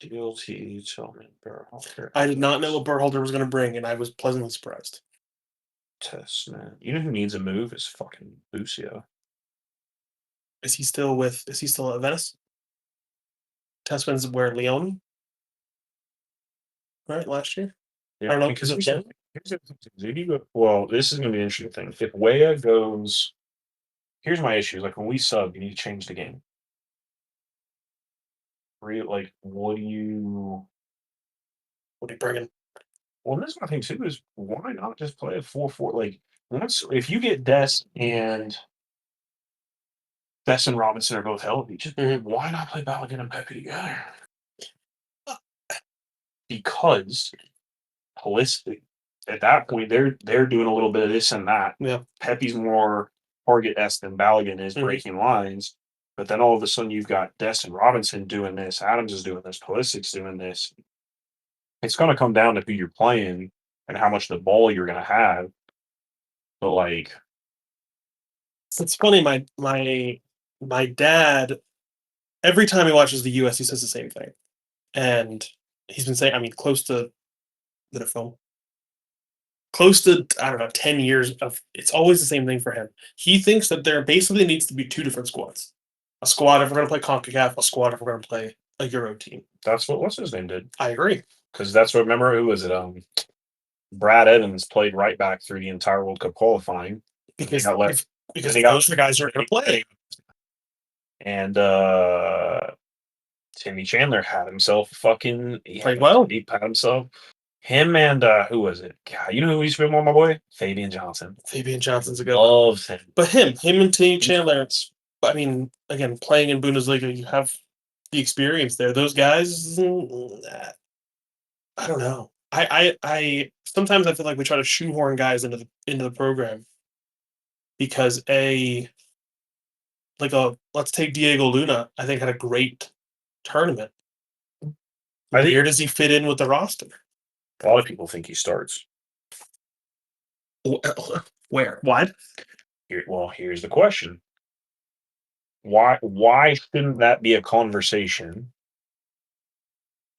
DLT, Tillman, Berhalter. I did not know what Berhalter was going to bring, and I was pleasantly surprised. Testament. You know who needs a move is fucking Lucio. Is he still at Venice? Tessman's where Leon, right? Last year? I Yeah, don't know. because Is it here's the thing. Well, this is going to be an interesting thing. If Weah goes, here's my issue. Like when we sub, you need to change the game. Like, what do you? what are you bringing? Well, this is my thing too. Is why not just play a 4-4? Like once if you get Des and Robinson are both healthy, just why not play Balogun and Pepe together? Because holistic. At that point, they're doing a little bit of this and that. Yeah. Pepe's more target s than Balogun is breaking lines. But then all of a sudden, you've got Destin Robinson doing this, Adams is doing this, Pulisic's doing this. It's going to come down to who you're playing and how much the ball you're going to have. But like, It's funny. My dad, every time he watches the U.S., he says the same thing, and he's been saying, I mean, close to the film. Close to, I don't know, 10 years of it's always the same thing for him. He thinks that there basically needs to be two different squads. A squad if we're going to play CONCACAF, a squad if we're going to play a Euro team. that's what's his name did. I agree. Because that's what, remember, who was it? Brad Evans played right back through the entire World Cup qualifying. Because those are guys are going to play. And Timmy Chandler had himself played well. He had himself. Him and who was it? God, you know who used to be more my boy? Fabian Johnson. Fabian Johnson's a good one. Loves him. But him and Timmy Chandler, I mean, again, playing in Bundesliga, you have the experience there. Those guys, I don't know. I sometimes I feel like we try to shoehorn guys into the program because let's take Diego Luna. I think had a great tournament. Where does he fit in with the roster? A lot of people think he starts. Where? What? Here's the question. Why shouldn't that be a conversation?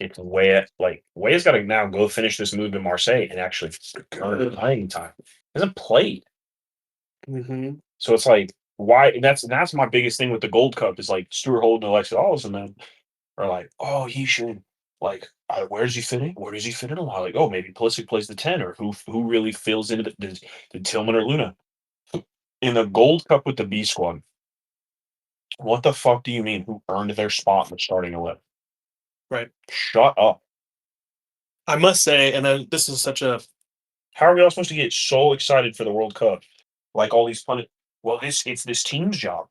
It's Weah's got to now go finish this move in Marseille and actually earn playing time. He hasn't played. So it's like why that's my biggest thing with the Gold Cup is like Stuart Holden and Alexis Ollis and them are like, oh, he should where's he fitting? Where does he fit in a lot? Like, oh, maybe Pulisic plays the 10, or who really fills into the Tillman or Luna in the Gold Cup with the B squad. What the fuck do you mean? Who earned their spot in the starting 11? Right. Shut up. I must say, and this is such a. How are we all supposed to get so excited for the World Cup? Like all these pundits. Well, it's this team's job.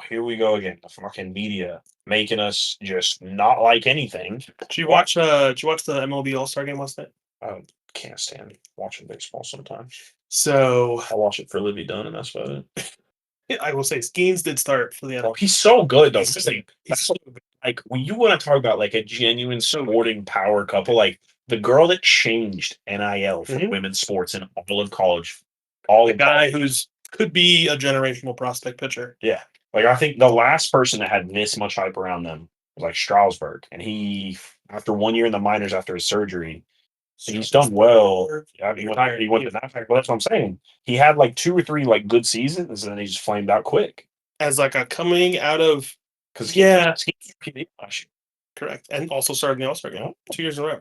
Here we go again. The fucking media making us just not like anything. Did you watch the MLB All-Star game last night? I can't stand watching baseball sometimes. So I watch it for Livy Dunn, and that's about it. I will say Skeens did start for the NFL. He's so good though. Like when you want to talk about like a genuine sporting power couple, like the girl that changed NIL for women's sports in all of college, the guy who's could be a generational prospect pitcher. Yeah, like I think the last person that had this much hype around them was like Strasburg, and he after 1 year in the minors after his surgery. He's done well. Yeah, he went to that. But that's what I'm saying. He had like 2 or 3 like good seasons, and then he just flamed out quick. As like a coming out of because correct, and also started in the All-Star game 2 years in a row.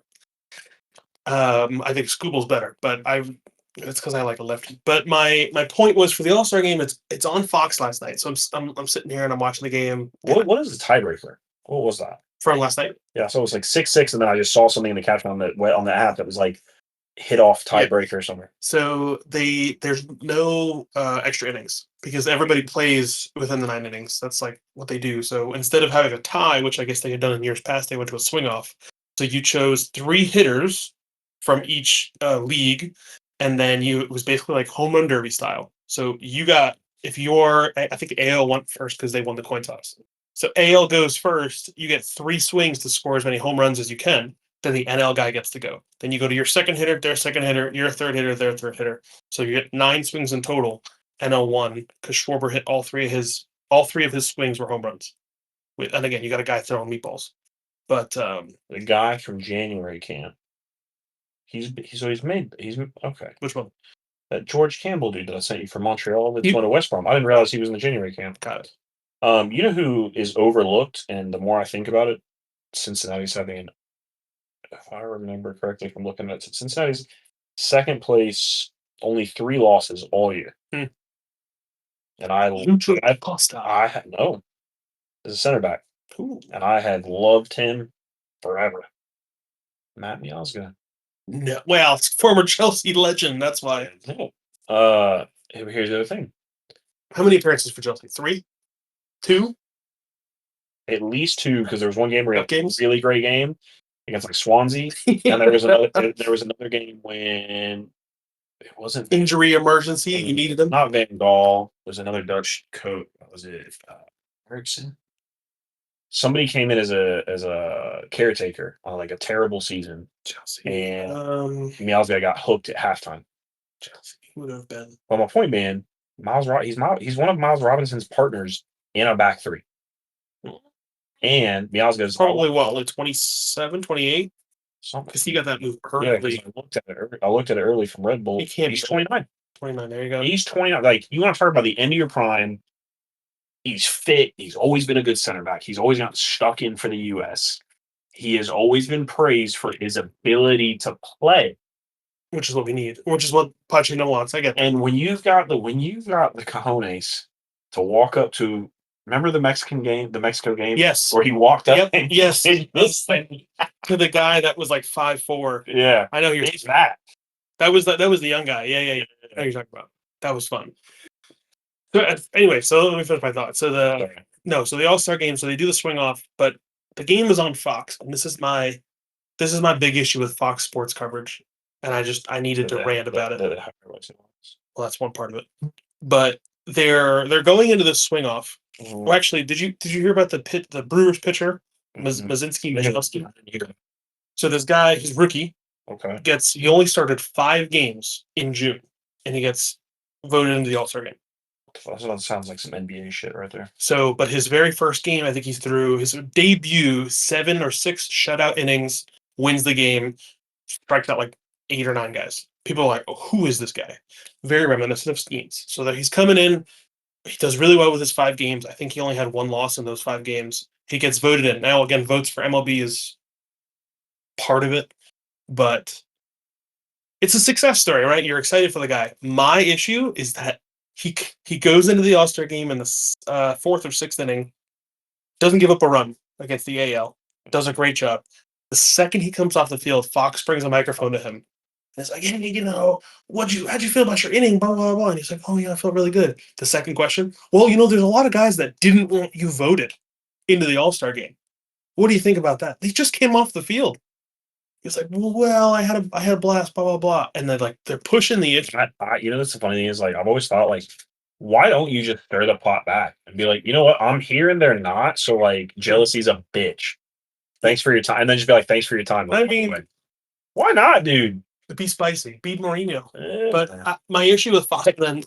I think Scooble's better, but it's because I like a lefty. But my point was for the All-Star game, it's on Fox last night, so I'm sitting here and I'm watching the game. What is the tiebreaker? What was that? From last night? Yeah, so it was like 6-6, and then I just saw something in the caption on the app that was like hit off tiebreaker somewhere. So there's no extra innings because everybody plays within the 9 innings. That's like what they do. So instead of having a tie, which I guess they had done in years past, they went to a swing off. So you chose 3 hitters from each league, and then it was basically like home run derby style. So you got I think AL went first because they won the coin toss. So AL goes first. You get 3 swings to score as many home runs as you can. Then the NL guy gets to go. Then you go to your second hitter, their second hitter, your third hitter, their third hitter. So you get 9 swings in total. NL won because Schwarber hit all 3 of his swings were home runs. And again, you got a guy throwing meatballs. But The guy from January camp. He's okay. which one? That George Campbell dude that I sent you from Montreal that's going to West Brom. I didn't realize he was in the January camp. Got it. You know who is overlooked, and the more I think about it, Cincinnati's having, if I remember correctly from looking at it, Cincinnati's second place, only 3 losses all year. Hmm. And I had no as a center back. Ooh. And I had loved him forever. Matt Miazga. No, well, it's former Chelsea legend. That's why. Here's the other thing. How many appearances for Chelsea? 3, 2, At least 2, because there was one game where he Cup had a games? really great game against like Swansea, and there was another game when it wasn't Injury emergency. You needed him. not Van Gaal. There's another Dutch coach. Was it Ericsson? Somebody came in as a caretaker on like a terrible season, Chelsea. and Miazga got hooked at halftime. Chelsea would have been. Well, my point being, he's one of Miles Robinson's partners in a back three. And Miazga's probably what, like 27, 28? Because he got that move early. Yeah, I looked at it early from Red Bull. He's 29. 29, there you go. He's 29. Like, you want to talk about the end of your prime. He's fit. He's always been a good center back. He's always got stuck in for the U.S. He has always been praised for his ability to play. Which is what we need. Which is what Pochettino wants. I get that. And when you've got the cojones to walk up to, remember the Mexico game? Yes. Where he walked up and yes. to the guy that was like 5'4". Yeah. I know you're that. That was the young guy. Yeah. I know you're talking about. That was fun. So anyway, so let me finish my thought. So the All-Star game, so they do the swing off, but the game is on Fox, and this is my big issue with Fox Sports coverage. And I needed to rant about it. Well, that's one part of it. But they're going into the swing off. Well, actually, did you hear about the Brewers pitcher, Mazinski? So this guy, he's rookie. Okay. He only started 5 games in June, and he gets voted into the All-Star game. That sounds like some NBA shit right there. So, but his very first game, I think he threw his debut 7 or 6 shutout innings, wins the game, strikes out like 8 or 9 guys. People are like, oh, who is this guy? Very reminiscent of Skeens. So that he's coming in, he does really well with his 5 games. I think he only had 1 loss in those 5 games. He gets voted in. Now, again, votes for MLB is part of it, but it's a success story, right? You're excited for the guy. My issue is that he goes into the All-Star game in the 4th or 6th inning, doesn't give up a run against the AL, does a great job. The second he comes off the field, Fox brings a microphone to him. And it's like, hey, how'd you feel about your inning? Blah, blah, blah. And he's like, oh, yeah, I felt really good. The second question, well, there's a lot of guys that didn't want you voted into the All-Star game. What do you think about that? They just came off the field. He's like, well, I had a blast, blah, blah, blah. And then, like, they're pushing the issue. That's the funny thing is, like, I've always thought, like, why don't you just stir the pot back and be like, you know what, I'm here and they're not, so, like, jealousy's a bitch. Thanks for your time. And then just be like, thanks for your time. Like, I mean, why not, dude? Be spicy. Beat Mourinho. But my issue with Fox then...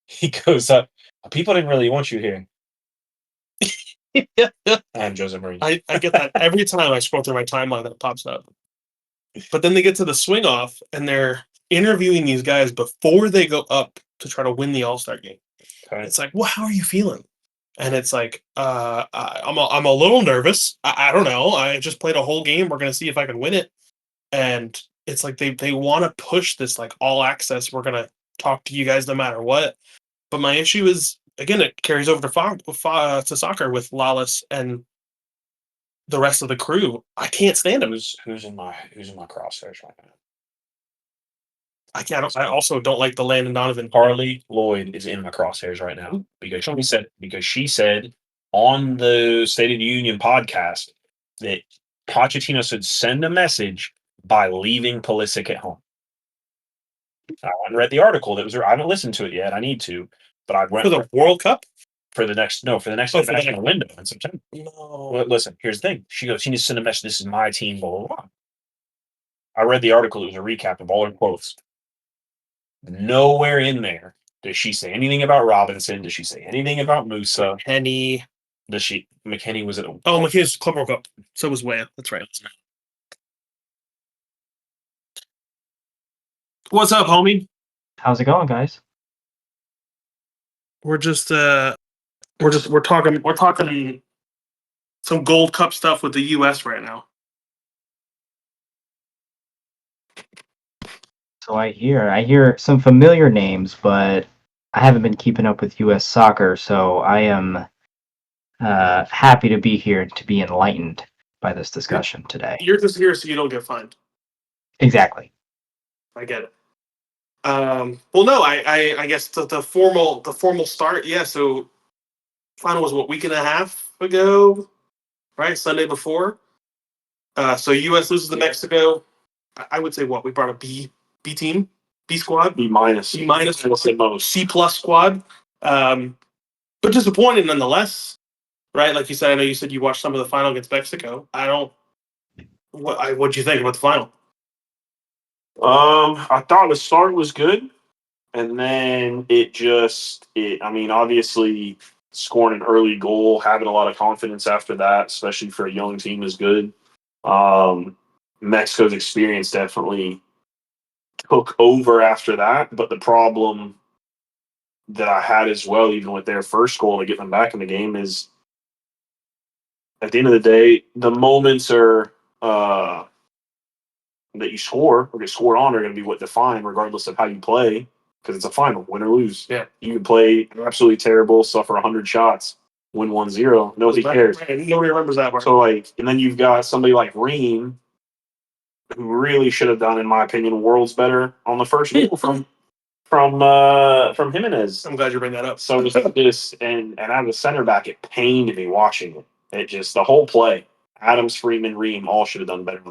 He goes up, people didn't really want you here. I'm Jose Mourinho. I get that every time I scroll through my timeline that pops up. But then they get to the swing off and they're interviewing these guys before they go up to try to win the All-Star game. Okay. It's like, well, how are you feeling? And it's like, I'm a little nervous. I don't know. I just played a whole game. We're gonna see if I can win it. And it's like they want to push this like all access. We're gonna talk to you guys no matter what. But my issue is, again, it carries over to soccer with Lawless and the rest of the crew. I can't stand him. Who's in my crosshairs right now? I also don't like the Landon Donovan. Harley Lloyd is in my crosshairs right now because she said on the State of the Union podcast that Pochettino should send a message by leaving Pulisic at home. I haven't read the article. I haven't listened to it yet. I need to, but I went for the World Cup for the next international window in September. No, well, listen. Here's the thing. She goes. She needs to send a message. This is my team. Blah blah blah. I read the article. It was a recap of all her quotes. Nowhere in there does she say anything about Robinson. Does she say anything about Musa? Penny. McKinney was at a Oh, McKinney's Club World Cup. So was Wham. That's right. What's up, homie? How's it going, guys? We're just we're talking some Gold Cup stuff with the U.S. right now. So I hear some familiar names, but I haven't been keeping up with U.S. soccer, so I am happy to be here to be enlightened by this discussion today. You're just here so you don't get fined. Exactly. I get it. Well, no, I guess the formal start. Yeah, so final was what, week and a half ago, right? Sunday before. So U.S. loses to Mexico. I would say what we brought a B team, B squad, B minus, B minus at most. C plus squad. But disappointed nonetheless, right? Like you said, I know you said you watched some of the final against Mexico. I don't. What'd you think about the final? I thought the start was good, and then I mean, obviously scoring an early goal, having a lot of confidence after that, especially for a young team, is good. Mexico's experience definitely took over after that, but the problem that I had as well, even with their first goal to get them back in the game, is at the end of the day, the moments are that you score or get scored on are going to be what define, regardless of how you play, because it's a final, win or lose. Yeah. You can play absolutely terrible, suffer 100 shots, win 1-0. Nobody cares. Right. Nobody remembers that part. So, and then you've got somebody like Ream, who really should have done, in my opinion, worlds better on the first goal from Jimenez. I'm glad you bring that up. So this and as a center back, it pained me watching it. It just the whole play. Adams, Freeman, Ream all should have done better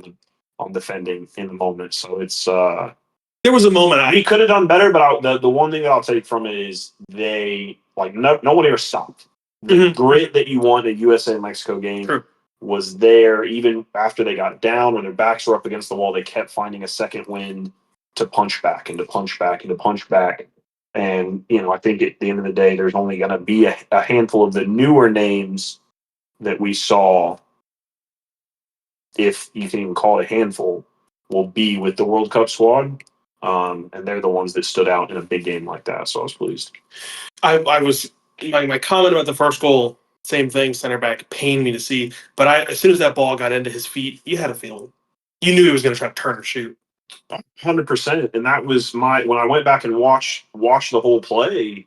on defending in the moment. So it's there was a moment he could have done better, but the one thing that I'll take from it is they nobody ever stopped. The grit that you want in a USA and Mexico game was there even after they got down when their backs were up against the wall. They kept finding a second wind to punch back and to punch back and to punch back. And, I think at the end of the day, there's only going to be a handful of the newer names that we saw, if you can even call it a handful, will be with the World Cup squad. And they're the ones that stood out in a big game like that. So I was pleased. I was my comment about the first goal, same thing, center back, pained me to see. But as soon as that ball got into his feet, you had a feeling. You knew he was going to try to turn or shoot. 100%, and that was when I went back and watched the whole play.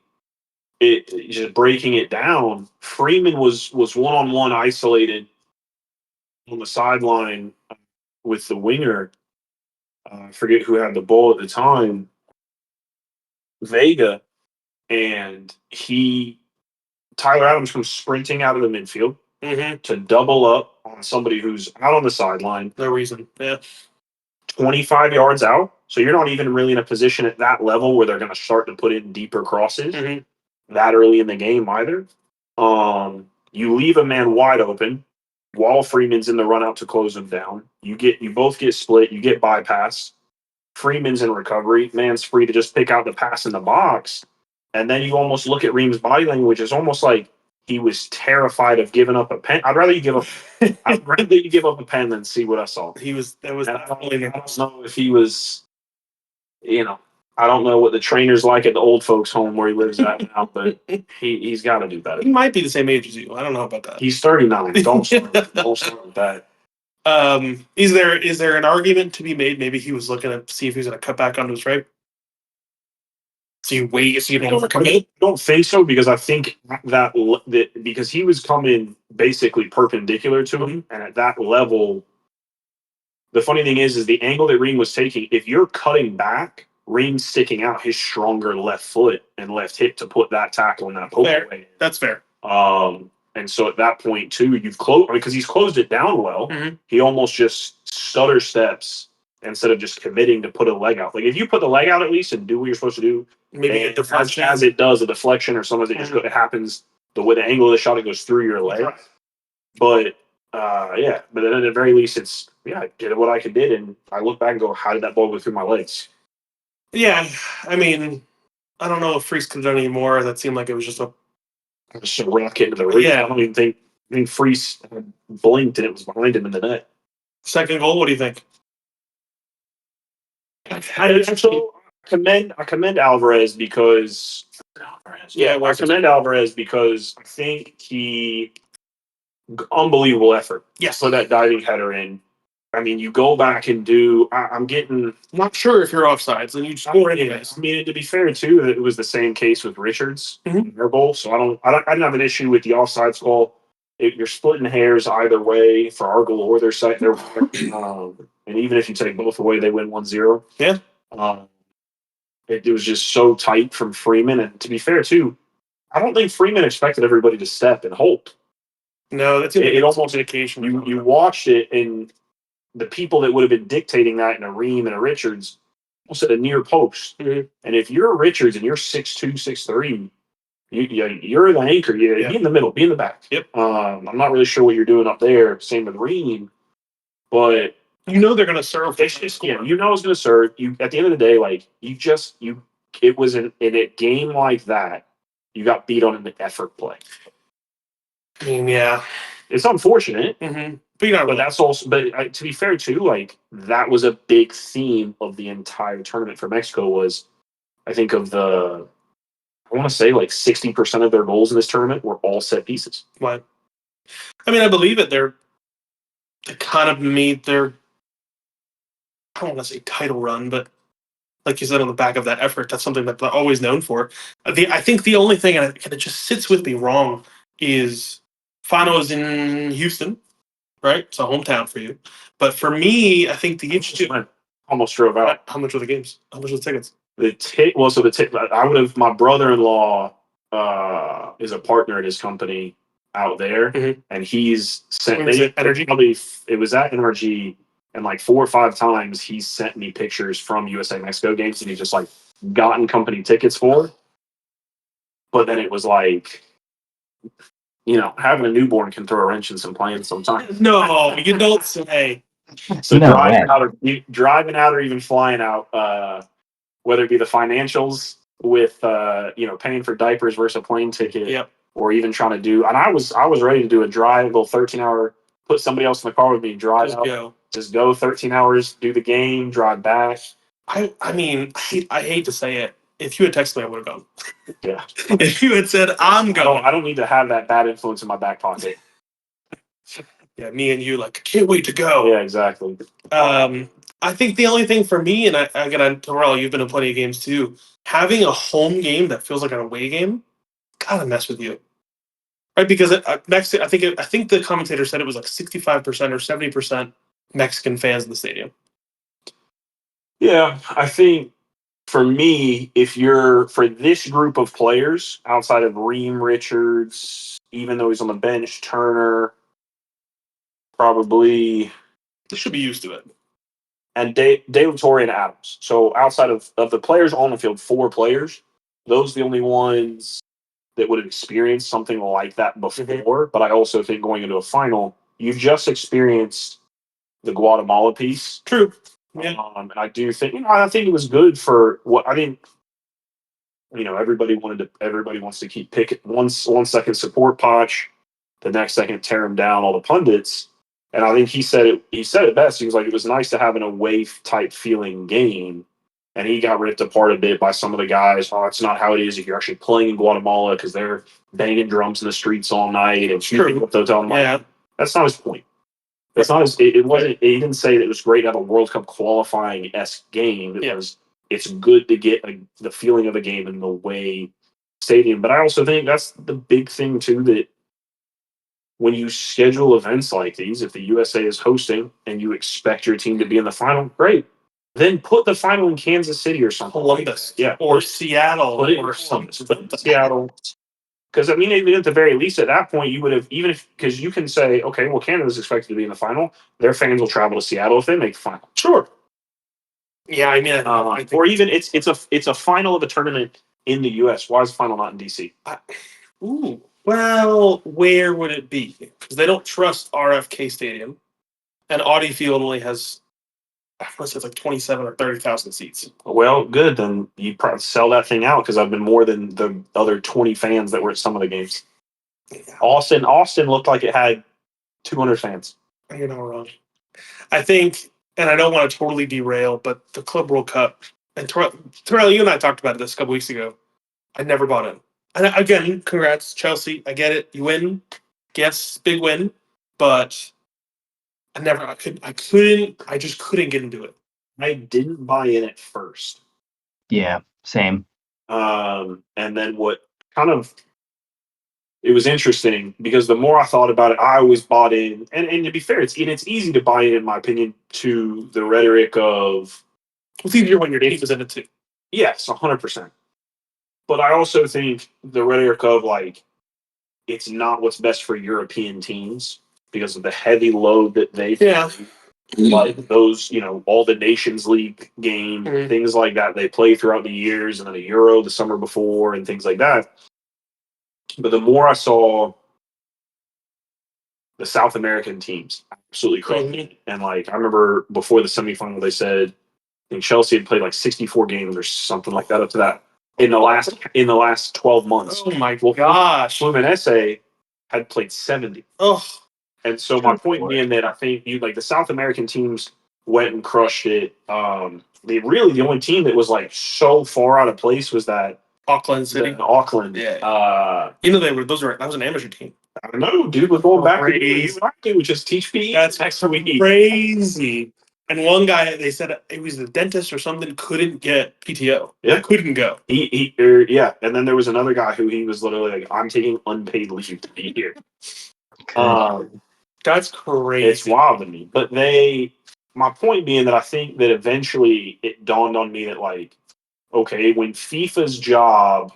It just breaking it down. Freeman was one-on-one isolated on the sideline with the winger. I forget who had the ball at the time. Vega, and Tyler Adams comes sprinting out of the midfield to double up on somebody who's out on the sideline. No reason, yeah. 25 yards out. So you're not even really in a position at that level where they're going to start to put in deeper crosses that early in the game either. You leave a man wide open while Freeman's in the run out to close him down. You both get split. You get bypassed. Freeman's in recovery. Man's free to just pick out the pass in the box. And then you almost look at Ream's body language. It's almost like he was terrified of giving up a pen. I'd rather you give up a pen than see what I saw. I don't know if he was, I don't know what the trainer's like at the old folks' home where he lives at now, but he's got to do better. He might be the same age as you. I don't know about that. He's 39. Don't start with that. Is there an argument to be made? Maybe he was looking to see if he was going to cut back onto his right. So you wait, so you don't overcommit? I don't think so, because I think that because he was coming basically perpendicular to him, and at that level, the funny thing is the angle that Ream was taking, if you're cutting back, Ream's sticking out his stronger left foot and left hip to put that tackle in that poke away. That's fair. And so at that point too, you've closed, because he's closed it down well. He almost just stutter steps instead of just committing to put a leg out. Like if you put the leg out at least and do what you're supposed to do, maybe a deflection, as it does a deflection, or sometimes it happens the way the angle of the shot, it goes through your leg. Right. But but then at the very least, it's I did what I could did, and I look back and go, how did that ball go through my legs? Yeah, I mean, I don't know if Freaks could have done any more. That seemed like it was just a just a rock into the roof. Yeah. I don't even think. I mean, Freese blinked and it was behind him in the net. Second goal, what do you think? I commend Alvarez because I commend Alvarez because I think he unbelievable effort. Yes. For that diving header in. I mean, you go back and do. I'm getting Not sure if you're offsides, and you score anyways. I mean, to be fair too, it was the same case with Richards Mhm. in their goal. So I didn't have an issue with the offsides goal. You're splitting hairs either way for our goal or their side. And even if you take both away, they win 1-0. Yeah. It was just so tight from Freeman. And to be fair too, I don't think Freeman expected everybody to step and hold. No, that's It almost indication. You watched it, and the people that would have been dictating that in a Ream and a Richards almost at a near post. Mhm. And if you're a Richards and you're 6'2", 6'3", you're the anchor. Be in the middle, be in the back. Yep. I'm not really sure what you're doing up there. Same with Ream, but You know they're going to serve. it's just you know it's going to serve. You at the end of the day, like it was in a game like that. You got beat on an effort play. I mean, yeah, it's unfortunate. Mm-hmm. But that's also. But to be fair too, like that was a big theme of the entire tournament for Mexico. Was I think of the. I want to say like 60% of their goals in this tournament were all set pieces. Right. I mean, I believe it. They kind of made their, I don't want to say title run, but like you said, on the back of that effort, that's something that they're always known for. I think the only thing, and it just sits with me wrong, is final is in Houston, right? It's a hometown for you. But for me, I think the interesting. Almost drove out. How much were the games? How much were the tickets? I would have. My brother-in-law is a partner at his company out there, and he's sent me Energy. It was at NRG, and like 4 or 5 times he's sent me pictures from USA Mexico games, and he's just like gotten company tickets for. But then it was like, having a newborn can throw a wrench in some plans sometimes. No, you don't say. So driving out or even flying out, whether it be the financials with paying for diapers versus a plane ticket, or even trying to do. And I was ready to do a drive, go 13-hour, put somebody else in the car with me, drive just go 13 hours, do the game, drive back. I mean, I hate to say it. If you had texted me, I would have gone. Yeah. If you had said, I'm going. I don't need to have that bad influence in my back pocket. Yeah, me and you, like, can't wait to go. Yeah, exactly. I think the only thing for me, and again, Terrell, you've been in plenty of games too, having a home game that feels like an away game, gotta mess with you. Right? Because I think the commentator said it was like 65% or 70% Mexican fans in the stadium. Yeah, I think for me, if you're for this group of players outside of Ream Richards, even though he's on the bench, Turner, probably they should be used to it. And De La Torre and Adams. So outside of the players on the field, 4 players, those are the only ones that would have experienced something like that before. But I also think going into a final, you've just experienced the Guatemala piece. True. Yeah. And I do think, I think it was good for what I think. Everybody wants to keep picking one second support Poch, the next second tear him down. All the pundits. And I think he said it best. He was like, it was nice to have an away type feeling game. And he got ripped apart a bit by some of the guys. Oh, it's not how it is if you're actually playing in Guatemala because they're banging drums in the streets all night and shooting up the hotel. Yeah. That's not his point. That's not his. It wasn't. He didn't say that it was great to have a World Cup qualifying-esque game. It's good to get the feeling of a game in the away stadium. But I also think that's the big thing too, that when you schedule events like these, if the USA is hosting and you expect your team to be in the final, great. Then put the final in Kansas City or something. Columbus. Yeah. Or Seattle. Or something. Seattle. Because, even at the very least, at that point, you would have, because you can say, okay, well, Canada's expected to be in the final. Their fans will travel to Seattle if they make the final. Sure. Yeah, or even it's a final of a tournament in the U.S. Why is the final not in D.C.? Well, where would it be? Because they don't trust RFK Stadium, and Audi Field only has, I want to say it's like 27 or 30,000 seats. Well, good. Then you probably sell that thing out because I've been more than the other 20 fans that were at some of the games. Austin looked like it had 200 fans. You're not wrong. I think, and I don't want to totally derail, but the Club World Cup, and Terrell, you and I talked about this a couple weeks ago. I never bought in. And again, congrats, Chelsea. I get it. You win. Yes, big win. But I just couldn't get into it. I didn't buy in at first. Yeah, same. And then what kind of, it was interesting because the more I thought about it, I always bought in. And to be fair, it's easy to buy in my opinion, to the rhetoric of. It's easier when your team is in it too. Yes, 100%. But I also think the rhetoric of like, it's not what's best for European teams because of the heavy load that they like those, all the Nations League game, things like that they play throughout the years, and then a Euro the summer before and things like that. But the more I saw the South American teams absolutely crushing, and like I remember before the semifinal, they said I think Chelsea had played like 64 games or something like that up to that in the last 12 months. Oh my gosh! Fluminense had played 70. Oh. And so my point being that I think the South American teams went and crushed it. The only team that was like so far out of place was that Auckland City. Auckland. Yeah. That was an amateur team. I don't know, dude. We're going back to you and I do just teach PE. That's next week. Crazy. And one guy, they said it was the dentist or something, couldn't get PTO. Yeah, couldn't go. And then there was another guy who he was literally like, "I'm taking unpaid leave to be here." That's crazy. It's wild to me. But my point being that I think that eventually it dawned on me that like, okay, when FIFA and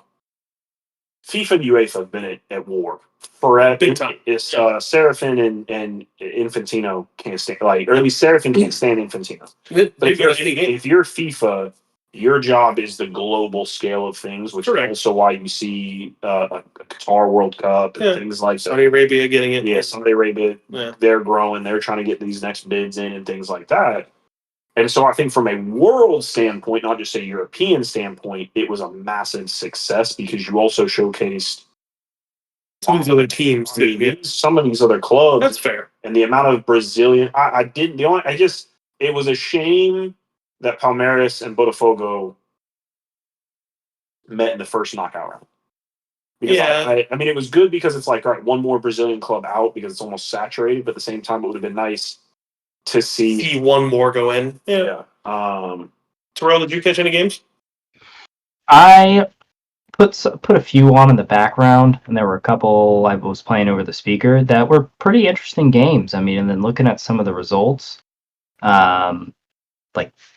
UEFA have been at war forever. Big time. It's Serafin and Infantino can't stand, or at least Serafin can't stand Infantino. But if you're FIFA, your job is the global scale of things, which is also why you see a Qatar World Cup and things like that. Saudi Arabia getting it. Yeah, Saudi Arabia, they're growing. They're trying to get these next bids in and things like that. And so I think from a world standpoint, not just a European standpoint, it was a massive success because you also showcased some of these other teams too. Some of these other clubs. That's fair. And the amount of Brazilian, it was a shame that Palmeiras and Botafogo met in the first knockout round. Because it was good because it's like, all right, one more Brazilian club out because it's almost saturated, but at the same time, it would have been nice to see one more go in. Yeah. Terrell, did you catch any games? I put a few on in the background, and there were a couple I was playing over the speaker that were pretty interesting games. I mean, and then looking at some of the results,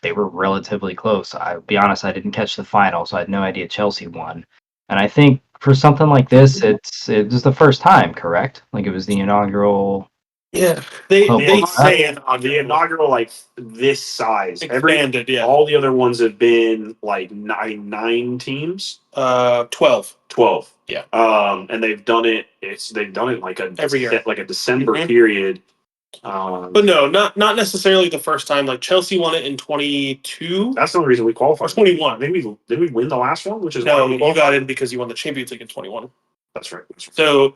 they were relatively close. I'll be honest, I didn't catch the final, so I had no idea Chelsea won. And I think for something like this, it was the first time, correct? Like it was the inaugural. Yeah, they say the inaugural like this size. Expanded, all the other ones have been like nine teams. 12. Yeah. And they've done it. They've done it like every year, like a December period. But no, not necessarily the first time. Like Chelsea won it in 22. That's the only reason we qualified. Or 21. Did we win the last one? Which is no, you got in because you won the Champions League in 21. That's right. So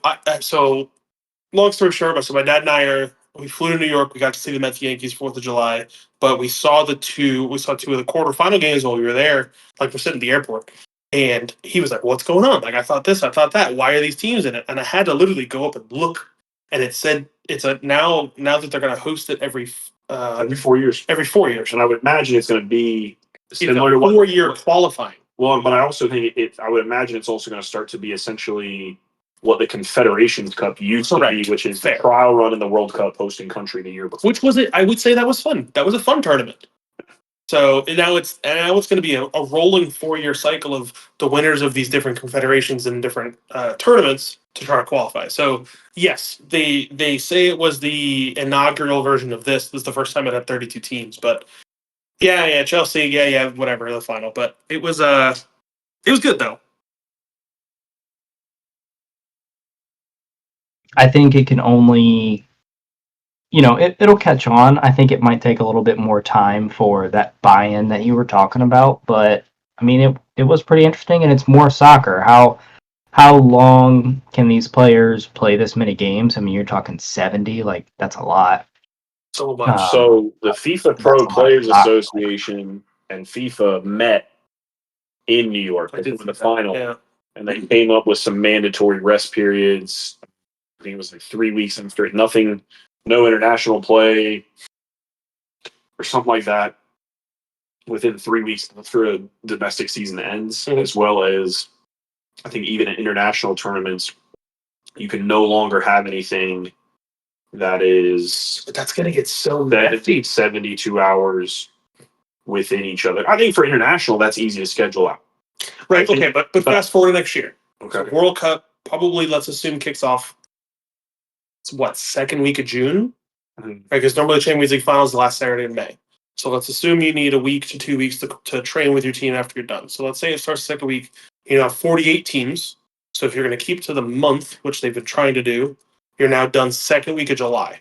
long story short, so my dad and we flew to New York. We got to see the Mets Yankees 4th of July, but we saw two of the quarterfinal games while we were there. Like we're sitting at the airport, and he was like, "What's going on? Like I thought this, I thought that. Why are these teams in it?" And I had to literally go up and look, and it said now that they're going to host it every 4 years. Every 4 years, and I would imagine it's going to be similar to 4-year qualifying. Well, but I also think I would imagine it's also going to start to be essentially what the Confederations Cup used to be, which is the trial run in the World Cup hosting country the year before. Which was it? I would say that was fun. That was a fun tournament. So now it's going to be a rolling 4-year cycle of the winners of these different confederations and different tournaments to try to qualify. So yes, they say it was the inaugural version of this. This is the first time it had 32 teams, but yeah, Chelsea, whatever, the final. But it was good though. I think it can only, it'll catch on. I think it might take a little bit more time for that buy-in that you were talking about, but I mean, it was pretty interesting, and it's more soccer. how long can these players play this many games? I mean, you're talking 70. Like that's a lot. So much. So the FIFA That's Pro a lot of Players soccer. Association and FIFA met in New York I did for the see that, final, yeah. and they came up with some mandatory rest periods. I think it was like 3 weeks after nothing, no international play or something like that within 3 weeks after a domestic season ends, as well as I think even at international tournaments, you can no longer have anything that is But that's gonna get so that messy. 72 hours within each other. I think for international, that's easy to schedule out. Right. Okay. But fast forward to next year. Okay. So World Cup probably, let's assume, kicks off. It's what, second week of June? Mhm. Right, because normally the Champions League finals the last Saturday in May. So let's assume you need a week to 2 weeks to train with your team after you're done. So let's say it starts the second week. You have 48 teams. So if you're going to keep to the month, which they've been trying to do, you're now done second week of July.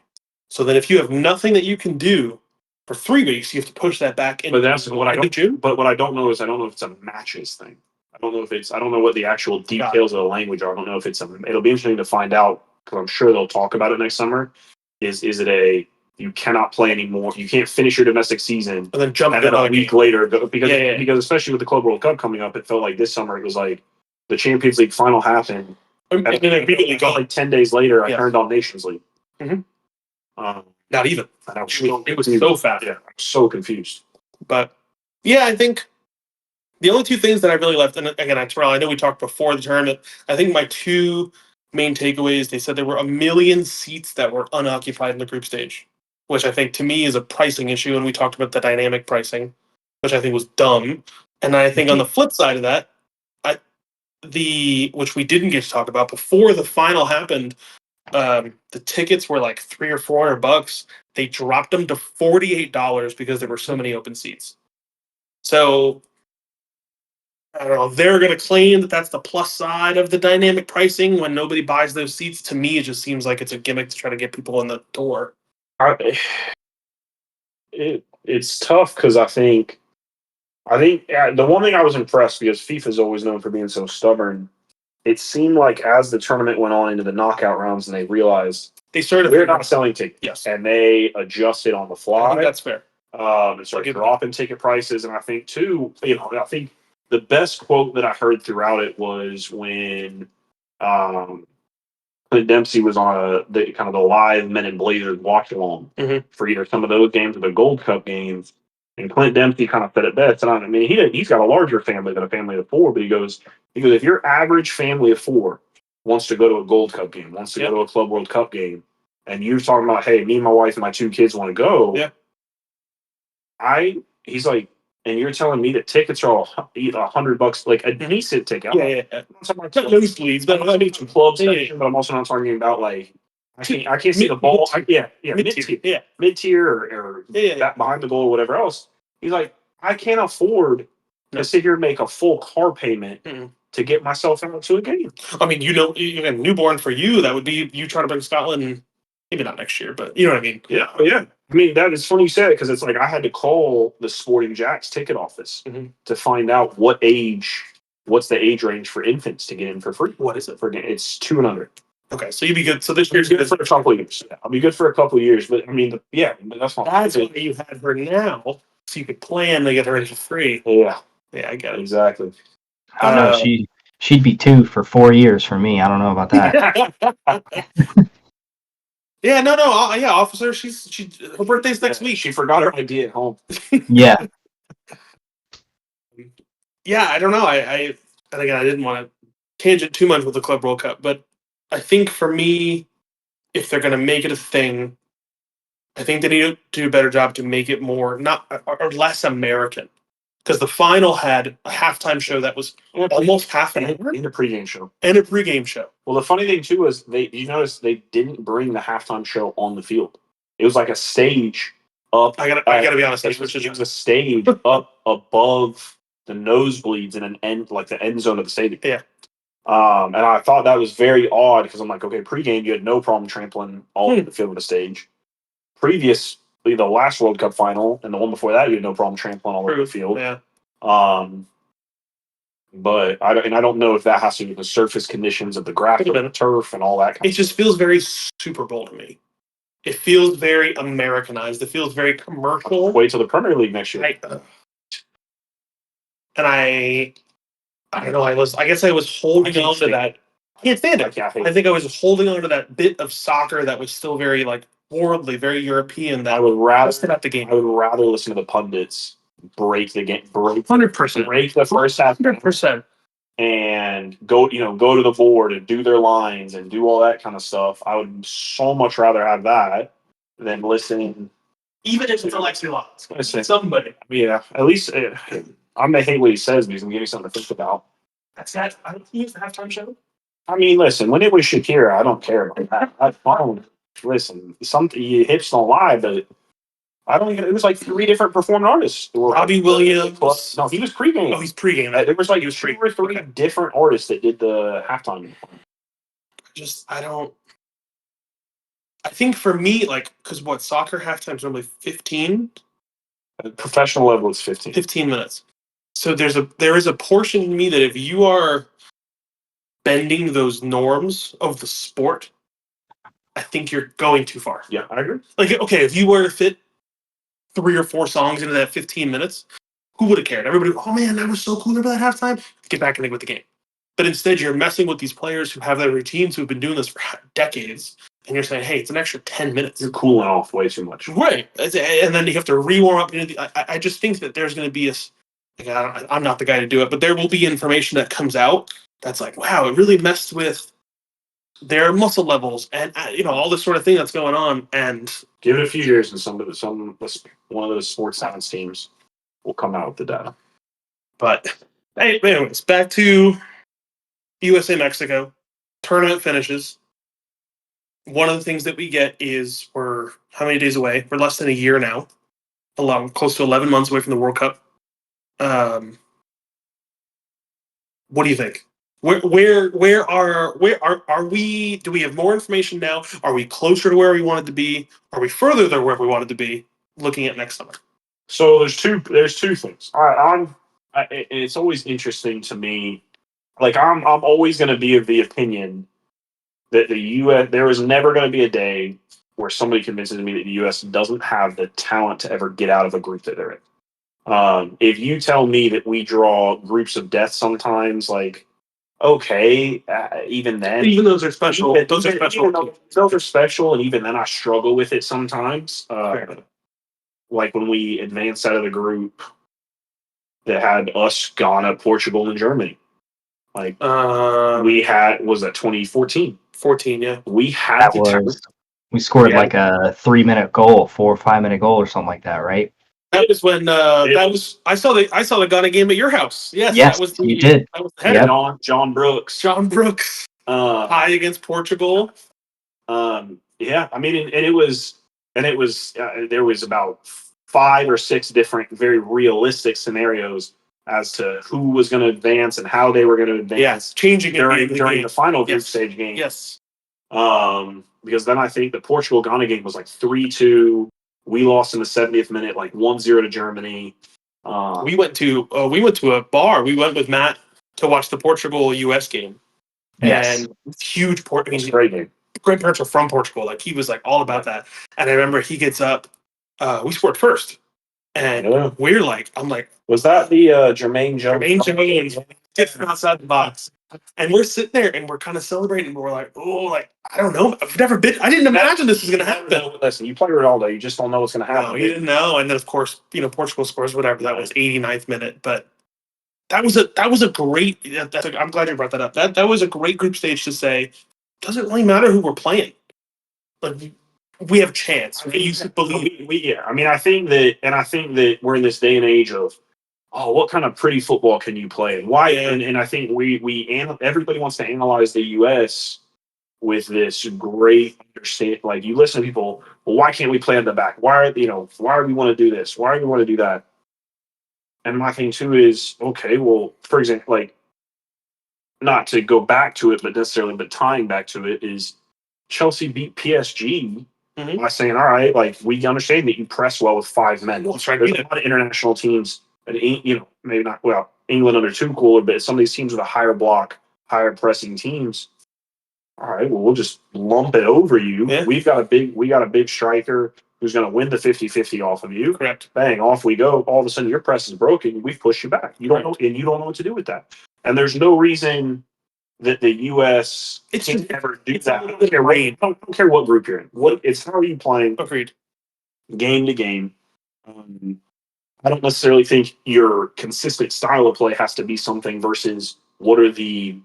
So then if you have nothing that you can do for 3 weeks, you have to push that back into, But that's what I into don't. June. But what I don't know is I don't know if it's a matches thing. I don't know if it's. I don't know what the actual details of the language are. I don't know if it's a. It'll be interesting to find out because I'm sure they'll talk about it next summer. Is it a you cannot play anymore? You can't finish your domestic season And then jump and to then a another week game. later go, because Yeah. because especially with the Club World Cup coming up, it felt like this summer it was like the Champions League final happened And and then immediately felt like 10 days later I Yeah. turned on Nations League. Mhm. Um, Not even. and I was It was so fast. Yeah, I'm so confused. But yeah, I think the only two things that I really left, and again, Terrell, I know we talked before the tournament. I think my two main takeaways, they said there were 1 million seats that were unoccupied in the group stage, which I think to me is a pricing issue. And we talked about the dynamic pricing, which I think was dumb. And I think on the flip side of that, which we didn't get to talk about before the final happened, the tickets were like $300 or $400. They dropped them to $48 because there were so many open seats. So I don't know. They're going to claim that that's the plus side of the dynamic pricing when nobody buys those seats. To me, it just seems like it's a gimmick to try to get people in the door. It's tough because I think the one thing I was impressed because FIFA is always known for being so stubborn. It seemed like as the tournament went on into the knockout rounds and they realized They started. we're not selling tickets, Yes, and they adjusted on the I fly. think that's fair. And started dropping ticket prices, and I think too, I think the best quote that I heard throughout it was when Clint Dempsey was on the kind of the live Men in Blazers watch along for either some of those games or the Gold Cup games. And Clint Dempsey kind of said it best. And I mean, he's got a larger family than a family of four, but he goes, if your average family of four wants to go to a Gold Cup game, wants to go to a Club World Cup game, and you're talking about, hey, me, my wife, and my two kids want to go, he's like, and you're telling me that tickets are $100, like a decent ticket. Yeah. I'm not talking about nosebleeds, but I mean, some club section, but I'm also not talking about like I can't see the ball. Mid tier or that behind the goal or whatever else. He's like, I can't afford to sit here and make a full car payment to get myself out to a game. I mean, a newborn for you, that would be you trying to bring Scotland. Maybe not next year, but you know what I mean. Yeah. I mean, that is funny you said it because it's like I had to call the Sporting Jacks ticket office to find out what's the age range for infants to get in for free. What is it? It's 2 and under. Okay, so you'd be good. So this year's good for a couple of years. Yeah, I'll be good for a couple of years, but I mean, but that's fine. That's why you had her now, so you could plan to get her in for free. Yeah, I get it. Exactly. I don't know. She'd be 2 for 4 years for me. I don't know about that. Yeah, no, officer. Her birthday's next week. She forgot her ID at home. Yeah. Yeah, I don't know. And again, I didn't want to tangent too much with the Club World Cup, but I think for me, if they're going to make it a thing, I think they need to do a better job to make it more or less American. Because the final had a halftime show that was almost half an hour. And a pregame show. And a pregame show. Well, the funny thing too is you notice they didn't bring the halftime show on the field. It was like a stage up. I gotta be honest. It was a stage up above the nosebleeds in the end zone of the stadium. Yeah. And I thought that was very odd because I'm like, okay, pregame you had no problem trampling all over the field of the stage. Previously, the last World Cup final and the one before that, you had no problem trampling all over the field. Yeah. But I don't know if that has to do with the surface conditions of the graphic of the turf and all that. It just feels very Super Bowl to me. It feels very Americanized. It feels very commercial. Wait till the Premier League next year. I don't know. I guess I was holding on to that. I can't stand it. I think I was holding on to that bit of soccer that was still very like worldly, very European. That I would rather sit at the game. I would rather listen to the pundits break the game, 100%, break the first half, 100%, and go to the board and do their lines and do all that kind of stuff. I would so much rather have that than listen. Even if it's Alexi Laws, somebody. Yeah, at least I'm gonna hate what he says because I'm giving you something to think about. That's that. I don't use the halftime show. I mean, listen, when it was Shakira, I don't care about that. That's fine. Listen, your hips don't lie, but I don't even. It was like 3 different performing artists. Robbie Williams. No, he was pregame. Oh, he's pregame. There was like 2 or 3 different artists that did the halftime. I think for me, like, because soccer halftime is normally 15. At professional level, it's 15. 15 minutes. So there is a portion in me that if you are bending those norms of the sport, I think you're going too far. Yeah, I agree. Like, okay, if you were to fit 3 or 4 songs into that 15 minutes, who would have cared? Everybody, oh man, that was so cool. Remember that halftime? Get back in with the game. But instead, you're messing with these players who have their routines, who've been doing this for decades, and you're saying, hey, it's an extra 10 minutes. You're cooling off way too much. Right. And then you have to re-warm up. I just think that there's going to be I'm not the guy to do it, but there will be information that comes out that's like, wow, it really messed with their muscle levels and all this sort of thing that's going on. And give it a few years, and one of those sports science teams will come out with the data. But anyways, back to USA Mexico. Tournament finishes. One of the things that we get is we're how many days away? We're less than a year now. Close to 11 months away from the World Cup. What do you think? Where are we? Do we have more information now? Are we closer to where we wanted to be? Are we further than where we wanted to be? Looking at next summer. So there's two things. All right, it's always interesting to me. Like I'm always going to be of the opinion that the U.S. there is never going to be a day where somebody convinces me that the U.S. doesn't have the talent to ever get out of a group that they're in. If you tell me that we draw groups of death sometimes, like, okay, even then, even those are special. Those are special. Those are special, and even then, I struggle with it sometimes. Like when we advanced out of the group that had us, Ghana, Portugal, and Germany. Like we had, was that 2014? 14, yeah. We had we scored like a 3-minute goal, 4 or 5-minute goal or something like that, right? That was when I saw the Ghana game at your house. Yes, that was you did. That was the header. Yep. John Brooks. Tie against Portugal. Yeah, I mean, and it was there was about 5 or 6 different very realistic scenarios as to who was going to advance and how they were going to advance. Yes, changing during the final group stage game. Yes. Because then I think the Portugal Ghana game was like 3-2. We lost in the 70th minute, like 1-0 to Germany. We went to a bar. We went with Matt to watch the Portugal U.S. game. Yes. And huge great game. Grandparents are from Portugal. Like he was like all about that. And I remember he gets up. We scored first, and we're like, I'm like, was that the Jermaine Jones? Jermaine Jones gets from outside the box, and we're sitting there and we're kind of celebrating. But we're like, oh, like I don't know. I've never been. I didn't imagine this was going to happen. Listen, you play Ronaldo, you just don't know what's going to happen. No, you didn't know. And then of course, Portugal scores whatever. That was 89th minute, but. That was a great. I'm glad you brought that up. That was a great group stage to say. Doesn't really matter who we're playing. Like we have chance. You believe. I mean, I think that we're in this day and age of, oh, what kind of pretty football can you play? And why? And I think everybody wants to analyze the U.S. with this great understanding. Like you listen to people, well, why can't we play on the back? Why do we want to do this? Why do we want to do that? And my thing too is, okay, well, for example, like not to go back to it, but tying back to it is Chelsea beat PSG by saying, all right, like we understand that you press well with 5 men. We'll try There's a lot of international teams that maybe not, well, England under Tuchel, but some of these teams with a higher block, higher pressing teams. All right, well, we'll just lump it over you. Yeah. We got a big striker who's going to win the 50-50 off of you. Correct. Bang, off we go. All of a sudden, your press is broken. We've pushed you back. You don't know, and you don't know what to do with that. And there's no reason that the U.S. can ever do that. I don't care what group you're in. It's how are you playing? Agreed. Game to game. I don't necessarily think your consistent style of play has to be something versus what are the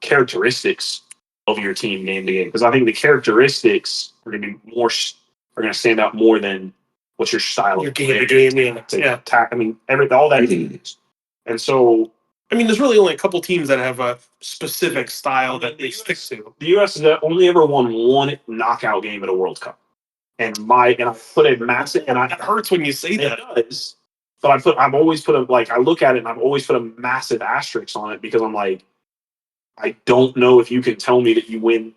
characteristics of your team game to game, because I think the characteristics are going to be are going to stand out more than what's your style Your of game to game. Yeah. I mean, all that is. And so, I mean, there's really only a couple teams that have a specific style that they stick to. The U.S. has only ever won one knockout game at a World Cup, and I put a massive, and it hurts when you say that. It does, but I've always put I look at it and I've always put a massive asterisk on it because I'm like, I don't know if you can tell me that you win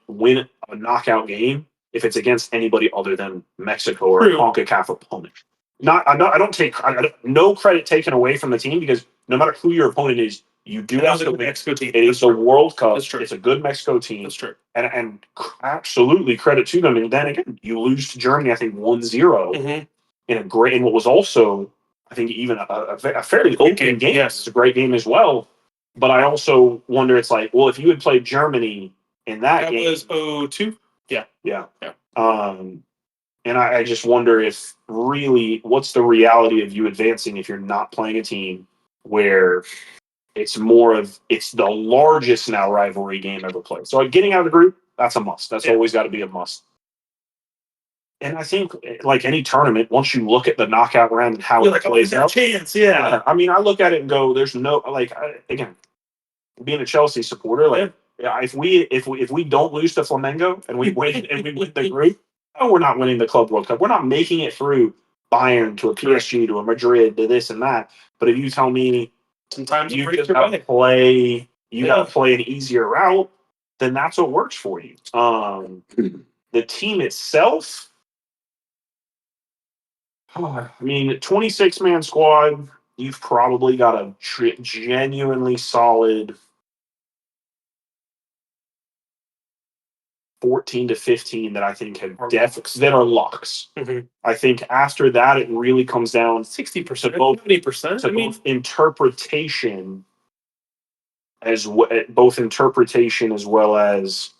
a knockout game if it's against anybody other than Mexico or a CONCACAF opponent. No credit taken away from the team, because no matter who your opponent is, you do have to win. Mexico team. It is the World Cup. That's true. It's a good Mexico team. That's true. And absolutely credit to them. And then again, you lose to Germany, I think 1-0 in what was also, I think, even a fairly open game. Yes. It's a great game as well. But I also wonder, it's like, well, if you had played Germany in that game. That was 0-2? Yeah. And I just wonder if really, what's the reality of you advancing if you're not playing a team where it's the largest now rivalry game ever played. So getting out of the group, that's a must. That's always got to be a must. And I think, like any tournament, once you look at the knockout round and how it plays out, chance, yeah. I mean, I look at it and go, "There's no again." Being a Chelsea supporter, if we don't lose to Flamengo and we win the group, we're not winning the Club World Cup. We're not making it through Bayern to a PSG to a Madrid to this and that. But if you tell me sometimes you just got to play, got to play an easier route, then that's what works for you. The team itself. I mean, 26-man squad, you've probably got a genuinely solid 14 to 15 that I think have that are locks. Mm-hmm. I think after that, it really comes down 60%, 70%. Both interpretation as well as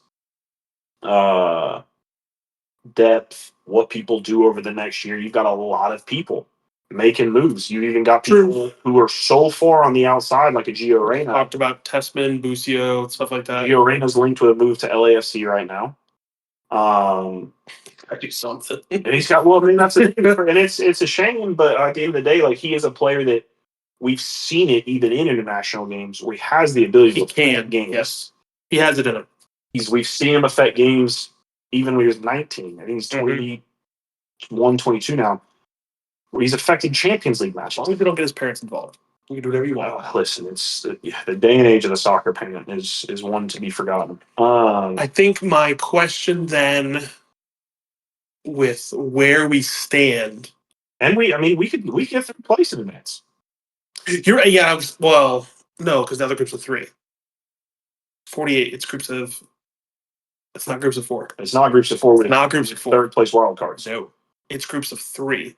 depth, what people do over the next year. You've got a lot of people making moves. You've even got people who are so far on the outside, like a Gio Reyna. Talked about Tessman, Busio, stuff like that. Gio Reyna's linked with a move to LAFC right now. I do something. And he's got, well, I mean, that's the thing. And it's a shame, but at the end of the day, like, he is a player that we've seen it even in international games where he has the ability to affect games. Yes. He has it in him. We've seen him affect games even when he was 19. I think he's 21, 22 now. Where he's affecting Champions League matches. As long as you don't get his parents involved. You can do whatever you want. Listen, it's the day and age of the soccer parent is one to be forgotten. I think my question then, with where we stand, and we could get third place in advance. You're right. Yeah. Well, no, because the other groups of 3. 48. It's groups of. It's not groups of 4. It's not groups of 4. Not groups of 4. Third place wild cards. No, it's groups of 3.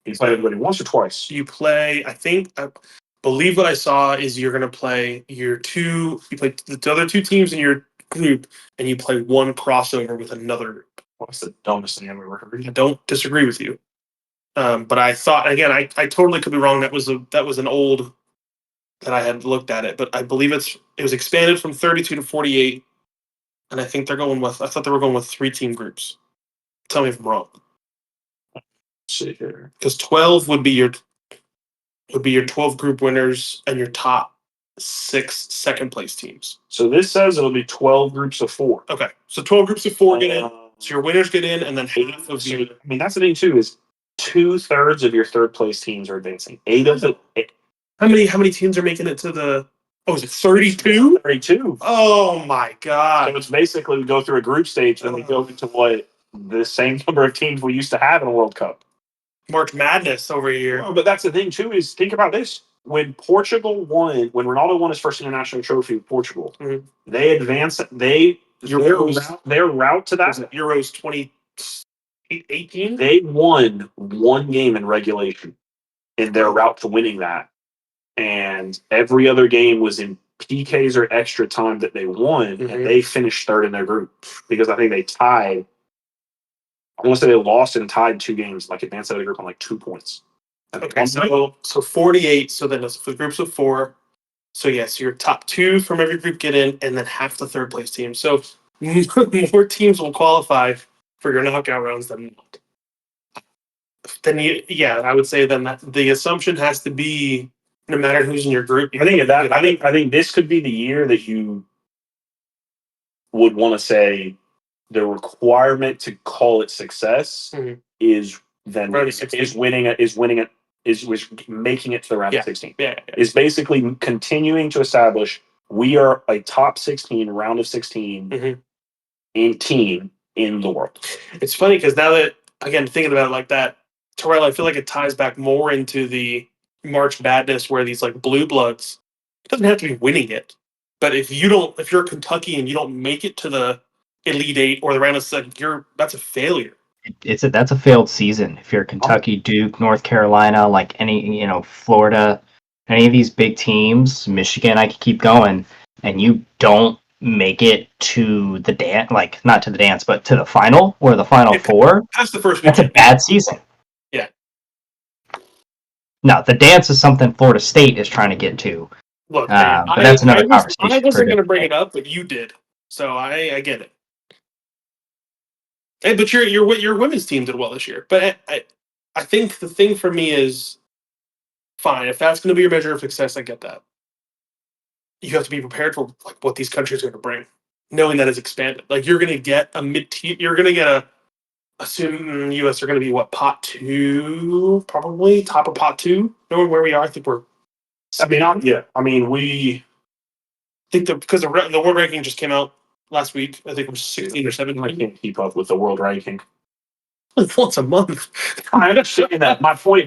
You play everybody once or twice. You play. I believe what I saw is you're going to play your 2. You play the other 2 teams in your group, and you play one crossover with another group. What's the dumbest thing I've ever heard? I don't disagree with you, but I thought again. I totally could be wrong. That was an old that I had looked at it, but I believe it was expanded from 32 to 48, and I think they're going with. I thought they were going with 3-team groups. Tell me if I'm wrong. See here, because 12 would be your 12 group winners and your top 6 second place teams. So this says it'll be 12 groups of 4. Okay, so 12 groups of 4 get in. So your winners get in, and then half of you. I mean, that's the thing too, is 2/3 of your third place teams are advancing. 8 of the. How many teams are making it to the? Oh, is it 32? 32. Oh my god! So it's basically we go through a group stage, then we go into what the same number of teams we used to have in a World Cup. March Madness over here. Well, but that's the thing too. Is think about this: when Portugal won, when Ronaldo won his first international trophy with Portugal, they advanced. Their route to that Euros 2018. They won one game in regulation in their route to winning that, and every other game was in PKs or extra time that they won, and they finished third in their group because I think they tied. I want to say they lost and tied 2 games, like advanced out of the group on like 2 points. Okay, so 48. So then it's for groups of 4. So yes, your top 2 from every group get in, and then half the third place team. So more teams will qualify for your knockout rounds than not. Then I would say then that the assumption has to be no matter who's in your group. I think this could be the year that you would want to say the requirement to call it success is then is making it to the round of 16. Is basically continuing to establish we are a top 16 round of 16 in team in the world. It's funny because now that again thinking about it like that, Terrell, I feel like it ties back more into the March Madness where these like blue bloods. It doesn't have to be winning it, but if you're Kentucky and you don't make it to the Elite Eight or the round of 7, that's a failure. That's a failed season. If you're Kentucky, Duke, North Carolina, like any Florida, any of these big teams, Michigan, I could keep going, and you don't make it to the dance, like not to the dance, but to the final or the final 4. That's the first. That's a bad season. Yeah. No, the dance is something Florida State is trying to get to. Look, but that's another conversation. I wasn't going to bring it up, but you did, so I get it. Hey, but your women's team did well this year. But I think the thing for me is fine if that's going to be your measure of success. I get that. You have to be prepared for like what these countries are going to bring, knowing that it's expanded. Like you're going to get a mid-tier. You're going to get assume U.S. are going to be what pot 2 probably top of pot 2. Knowing where we are, I think we're. We think because the world ranking just came out last week. I think it was 16 or 17. I can't keep up with the world ranking. Once a month. I understand that. My point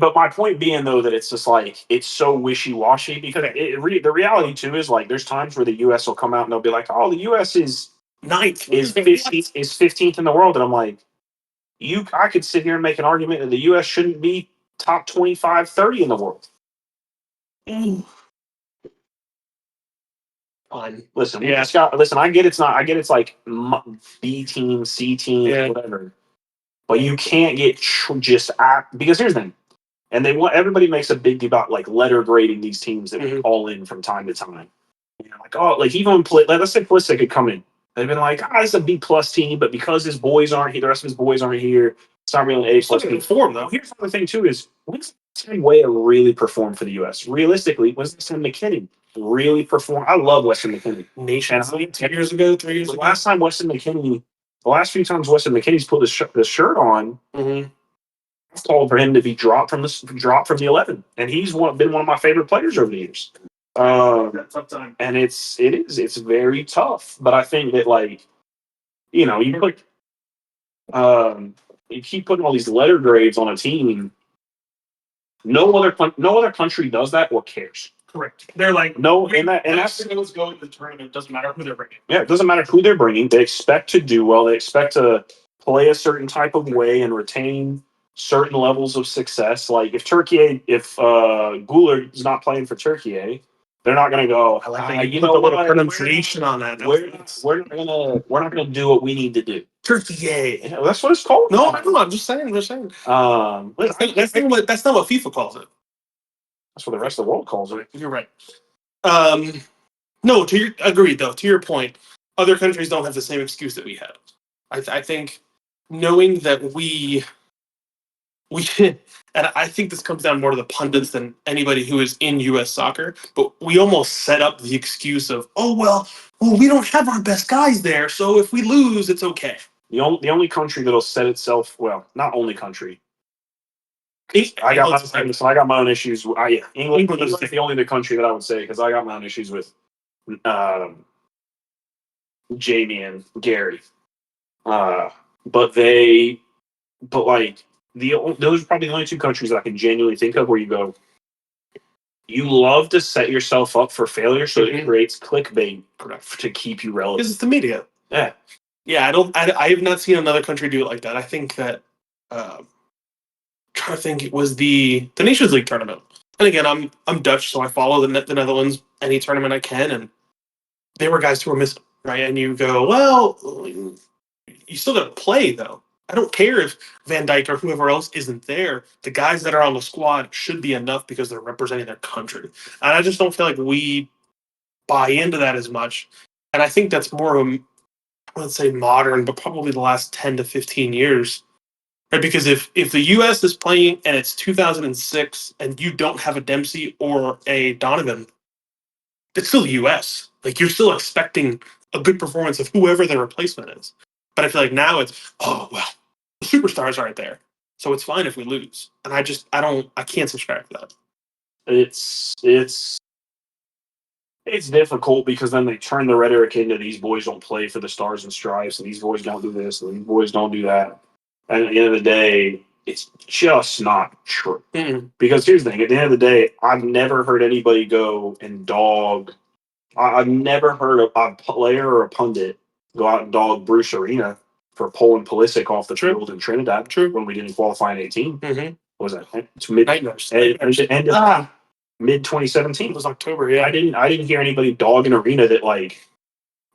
being though that it's just like it's so wishy-washy because the reality too is like there's times where the U.S. will come out and they'll be like, oh, the U.S. is 9th, is 15th in the world, and I'm like, I could sit here and make an argument that the U.S. shouldn't be top 25, 30 in the world. Fine. Listen, I get it's like B team, C team, whatever. But you can't get because here's the thing, and everybody makes a big deal about like letter grading these teams that we call in from time to time. Like even when let's say Pulisic could come in, they've been like, it's a B plus team, but because his boys aren't here, the rest of his boys aren't here, it's not really an A plus team. Perform though. Here's the other thing too is when's the same way to really perform for the U.S. Realistically, when's the same McKinney really perform? I love Weston McKinney. Nations League 3 years ago. The last few times Weston McKinney's put the shirt on, I've called for him to be dropped from the 11, and he's been one of my favorite players over the years. Tough time, and it's very tough. But I think that you keep putting all these letter grades on a team. No other country does that or cares. Correct. They're like that's go to the tournament. It doesn't matter who they're bringing. Yeah, it doesn't matter who they're bringing. They expect to do well. They expect to play a certain type of way and retain certain levels of success. Like if Goulart is not playing for Turkey, they're not going to go. I like that you put a little pronunciation on that. We're not gonna do what we need to do. Turkey. Yeah, that's what it's called. No, I know. I'm just saying. That's not what FIFA calls it. That's what the rest of the world calls it. You're right. No, agreed though. To your point, other countries don't have the same excuse that we had. I think knowing that we and I think this comes down more to the pundits than anybody who is in U.S. soccer, but we almost set up the excuse of, we don't have our best guys there, so if we lose, it's okay. The only country that'll set itself, not only country. I got my own issues. England is the only country that I would say because I got my own issues with Jamie and Gary. But those are probably the only two countries that I can genuinely think of where you go, you love to set yourself up for failure, so it creates clickbait to keep you relevant. Because it's the media. Yeah. Yeah, I have not seen another country do it like that. I think that trying to think, it was the Nations League tournament. And again, I'm Dutch, so I follow the Netherlands any tournament I can, and there were guys who were missing, right? And you go, well, you still got to play though. I don't care if Van Dijk or whoever else isn't there. The guys that are on the squad should be enough because they're representing their country. And I just don't feel like we buy into that as much. And I think that's more of a, I wouldn't say modern, but probably the last 10 to 15 years. Right? Because if the US is playing and it's 2006 and you don't have a Dempsey or a Donovan, it's still the US. Like you're still expecting a good performance of whoever their replacement is. But I feel like now it's, oh well, the superstars aren't there. So it's fine if we lose. And I can't subscribe to that. It's difficult because then they turn the rhetoric into these boys don't play for the stars and stripes, and these boys don't do this, and these boys don't do that. And at the end of the day, it's just not true. Mm-mm. Because here's the thing: at the end of the day, I've never heard anybody go and dog. I've never heard a player or a pundit go out and dog Bruce Arena for pulling Pulisic off the field in Trinidad when we didn't qualify in 18. Mm-hmm. What was that? It's mid Nightmares. end of mid 2017. It was October. Yeah, I didn't hear anybody dog an Arena that like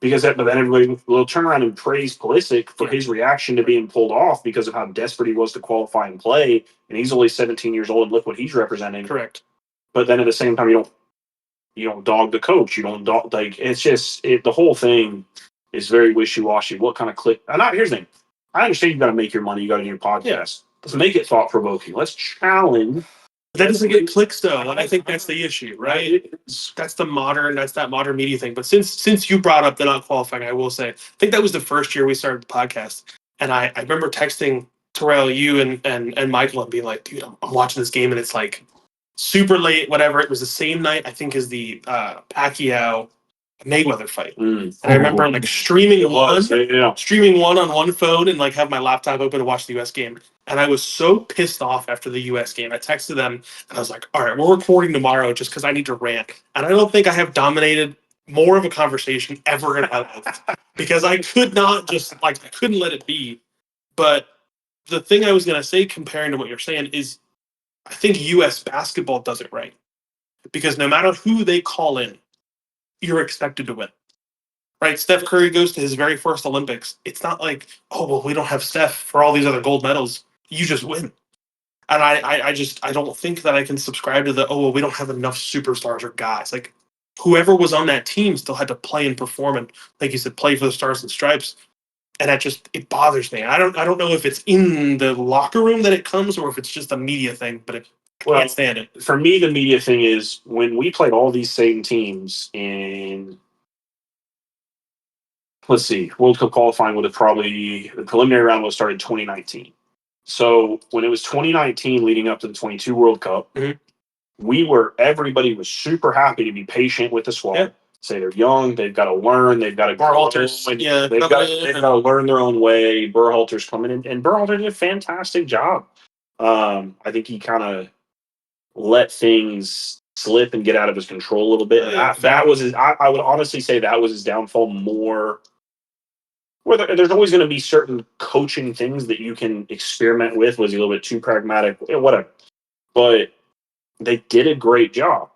because that, but then everybody will turn around and praise Pulisic for his reaction to being pulled off because of how desperate he was to qualify and play, and he's only 17 years old and look what he's representing. Correct. But then at the same time, you don't dog the coach. You don't dog like it's just the whole thing is very wishy washy. What kind of click? And here's the thing: I understand you got to make your money. You got to do your podcast. Yeah. Let's make it thought provoking. Let's challenge. That doesn't get clicks though, and I think that's the issue, right? That's that modern media thing. But since you brought up the not qualifying, I will say I think that was the first year we started the podcast, and I remember texting Terrell, you and Michael, and being like, dude, I'm watching this game, and it's like super late, whatever. It was the same night I think as the Pacquiao Mayweather fight, and I remember like streaming one on one phone and like have my laptop open to watch the U.S. game. And I was so pissed off after the U.S. game. I texted them and I was like, all right, we're recording tomorrow just because I need to rant. And I don't think I have dominated more of a conversation ever in my life because I could not just like, I couldn't let it be. But the thing I was going to say, comparing to what you're saying, is I think U.S. basketball does it right. Because no matter who they call in, you're expected to win. Right? Steph Curry goes to his very first Olympics. It's not like, oh, well, we don't have Steph for all these other gold medals. You just win. And I don't think that I can subscribe to the, oh, well, we don't have enough superstars or guys. Like, whoever was on that team still had to play and perform and, like you said, play for the Stars and Stripes. And it bothers me. I don't know if it's in the locker room that it comes or if it's just a media thing, but I can't stand it. For me, the media thing is when we played all these same teams in, let's see, World Cup qualifying would have probably, the preliminary round was started 2019. So when it was 2019 leading up to the 22 World Cup, everybody was super happy to be patient with the squad. Yeah. Say they're young, they've got to learn, they've got to they've got to learn their own way. Berhalter's coming in, and Berhalter did a fantastic job. I think he kind of let things slip and get out of his control a little bit. That was his. I would honestly say that was his downfall more. Where there's always going to be certain coaching things that you can experiment with. Was he a little bit too pragmatic? Whatever. But they did a great job.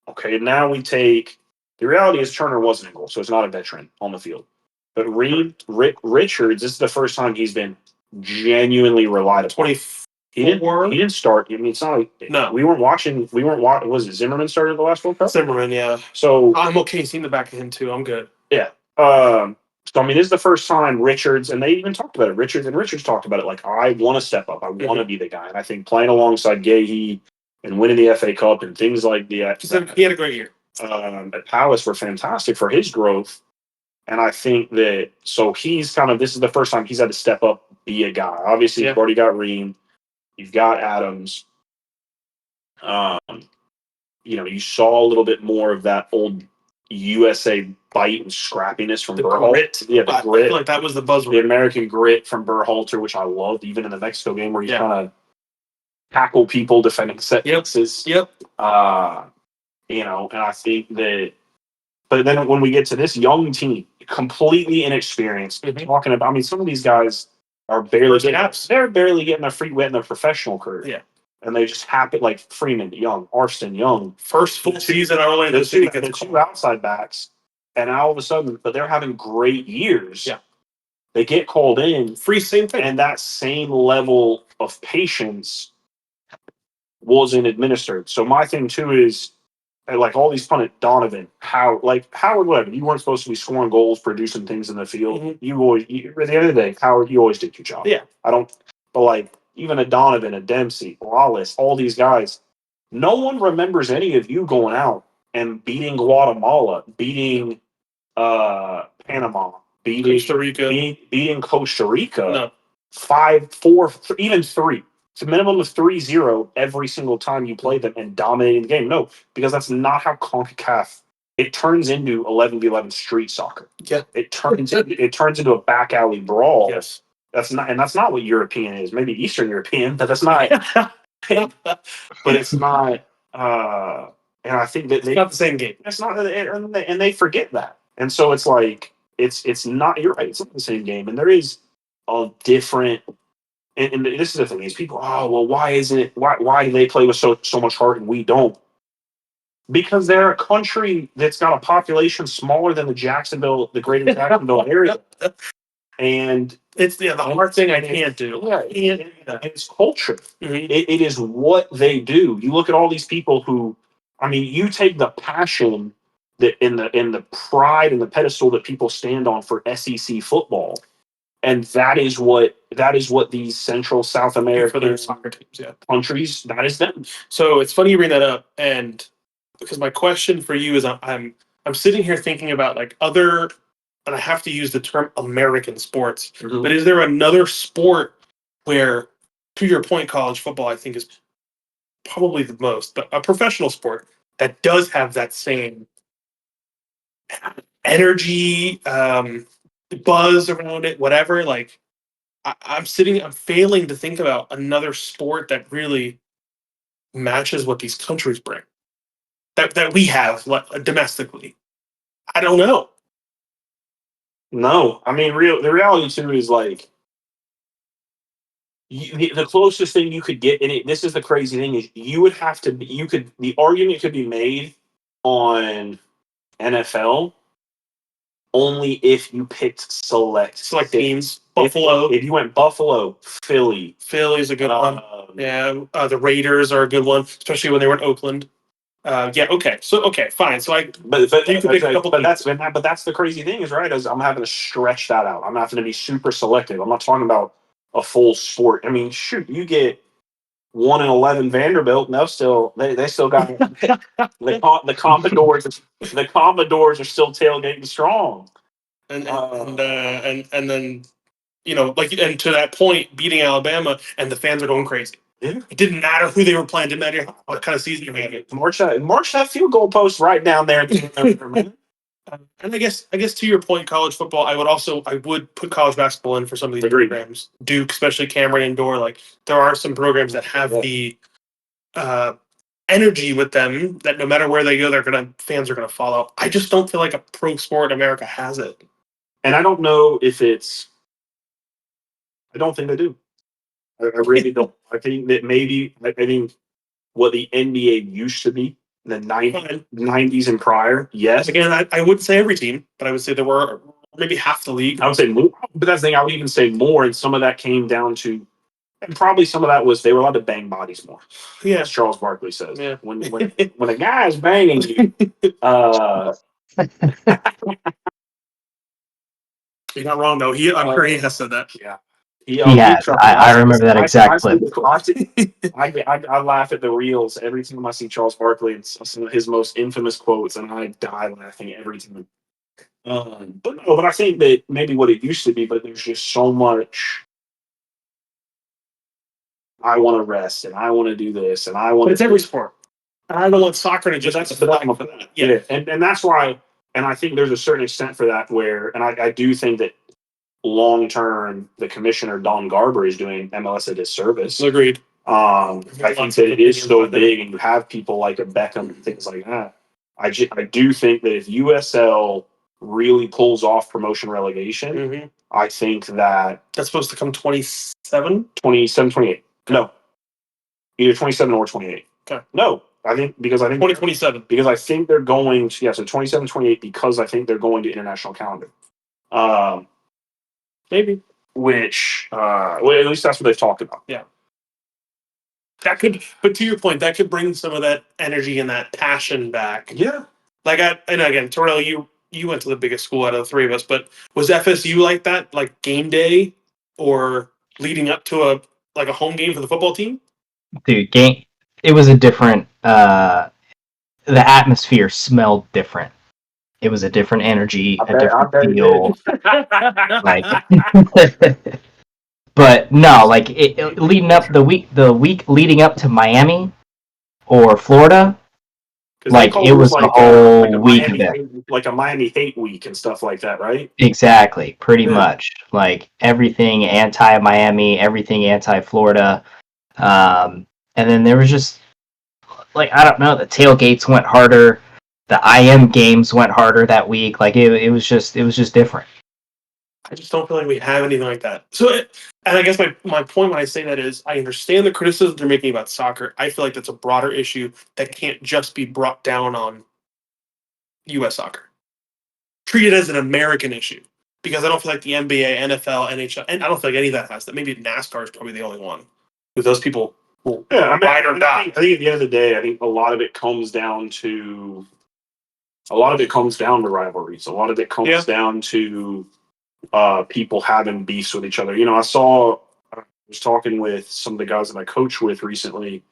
Okay, now we take... The reality is Turner wasn't a goal, so it's not a veteran on the field. But Richards, this is the first time he's been genuinely relied upon. He didn't start. I mean, it's not like... No. We weren't watching... Was it Zimmerman started the last World Cup? Zimmerman, yeah. So... I'm okay seeing the back of him, too. I'm good. Yeah. So, I mean, this is the first time Richards, and they even talked about it. Richards talked about it like, I want to step up. I want to be the guy. And I think playing alongside Gahey and winning the FA Cup and things like that. He had a great year. At Palace were fantastic for his growth. And I think that, so he's this is the first time he's had to step up, be a guy. Obviously, you've already got Ream. You've got Adams. You saw a little bit more of that old USA bite and scrappiness from The Berhalter. grit. Yeah, the I grit. feel like that was the buzzword. The American grit from Berhalter, which I loved, even in the Mexico game where he's kind of tackle people defending set pieces. Yep. You know, and I think that. But then when we get to this young team, completely inexperienced, talking about, I mean, some of these guys are barely they're barely getting their feet wet in their professional career. Yeah. And they just happen, like Freeman Young, Arston Young. First full season at Orlando City. The two outside backs, and all of a sudden, but they're having great years. Yeah. They get called in. Same thing. And that same level of patience wasn't administered. So my thing, too, is, like all these pundit Donovan, Howard Webb, you weren't supposed to be scoring goals, producing things in the field. At the end of the day, Howard, you always did your job. Yeah. But like even a Donovan, a Dempsey, Wallace, all these guys, no one remembers any of you going out and beating Guatemala, beating Panama, beating Costa Rica. No. 5-4, even 3. It's a minimum of 3-0 every single time you play them and dominating the game. No, because that's not how CONCACAF. It turns into 11v11 street soccer. Yeah, it turns into a back alley brawl. Yes, that's not what European is. Maybe Eastern European, but that's not. But it's not. And I think that it's not the same game. It's not, and they forget that. And so it's like it's not. You're right. It's not the same game, and there is a different. And this is the thing: is people, why isn't it? Why do they play with so much heart and we don't? Because they're a country that's got a population smaller than the greater Jacksonville area, and it's the hard thing I can't do. Yeah, it's culture. It is what they do. You look at all these people who, I mean, you take the passion that in the pride and the pedestal that people stand on for SEC football. And that is what these Central South American soccer teams, countries, that is them. So it's funny you bring that up, and because my question for you is, I'm sitting here thinking about like other, and I have to use the term American sports, but is there another sport where, to your point, college football I think is probably the most, but a professional sport that does have that same energy, buzz around it, whatever. Like I'm failing to think about another sport that really matches what these countries bring. That we have domestically. I don't know. No, I mean, the reality too is like the closest thing you could get, and this is the crazy thing, is you would have to. The argument could be made on NFL only if you picked select teams. Buffalo. If you went Buffalo, Philly's a good one. Yeah, the Raiders are a good one, especially when they were in Oakland. Okay. So fine. So but that's the crazy thing is right. Is I'm having to stretch that out. I'm having to be super selective. I'm not talking about a full sport. I mean, shoot, you get 1-11 Vanderbilt, and they still got the Commodores. The Commodores are still tailgating strong, and then and to that point, beating Alabama, and the fans are going crazy. Yeah. It didn't matter who they were playing. It didn't matter what kind of season you had. March that field goal post right down there. And I guess to your point, college football, I would put college basketball in for some of these programs. Duke, especially Cameron Indoor, like there are some programs that have the energy with them that no matter where they go, fans are gonna follow. I just don't feel like a pro sport in America has it. And I don't know if I don't think they do. I really don't. I think that maybe what the NBA used to be in the 90s and prior. Yes. Again, I wouldn't say every team, but I would say there were maybe half the league. I would say more, but that's the thing. I would even say more, and some of that came down to, and probably some of that was they were allowed to bang bodies more. Yeah, as Charles Barkley says. Yeah. When a guy is banging you, you're not wrong though. I'm sure he has said that. Yeah. He has. I remember that exact clip. I laugh at the reels every time I see Charles Barkley and some of his most infamous quotes, and I die laughing every time. But I think that maybe what it used to be, but there's just so much. I want to rest, and I want to do this, and I want. But it's every sport. I don't want soccer to just. Yeah, and that's why And I think there's a certain extent for that and I do think that long term, the commissioner Don Garber is doing MLS a disservice. Agreed. I think that it is so big, and you have people like a Beckham and things like that. I do think that if USL really pulls off promotion relegation, I think that that's supposed to come 27? 27, 28. No, either 27 or 28. Okay. No, I think 2027. Because I think they're going to so 27, 28 because I think they're going to international calendar. Maybe. Which well, at least that's what they've talked about. Yeah. That could, but to your point, that could bring some of that energy and that passion back. Yeah. Like and again, Terrell, you went to the biggest school out of the three of us, but was FSU like that, like game day or leading up to a home game for the football team? Dude, it was a different. The atmosphere smelled different. It was a different energy, a different feel. Like, but no, like leading up the week leading up to Miami or Florida, like it was a whole week of it. Like a Miami hate week and stuff like that, right? Exactly, pretty much. Like everything anti-Miami, everything anti-Florida. And then there was just, like, I don't know, the tailgates went harder. The IM games went harder that week. Like it was just different. I just don't feel like we have anything like that. So, and I guess my point when I say that is I understand the criticism they're making about soccer. I feel like that's a broader issue that can't just be brought down on U.S. soccer. Treat it as an American issue, because I don't feel like the NBA, NFL, NHL, and I don't feel like any of that has that. Maybe NASCAR is probably the only one with those people. Yeah, ride or die. I think at the end of the day, I think a lot of it comes down to rivalries. A lot of it comes down to people having beefs with each other. I was talking with some of the guys that I coach with recently,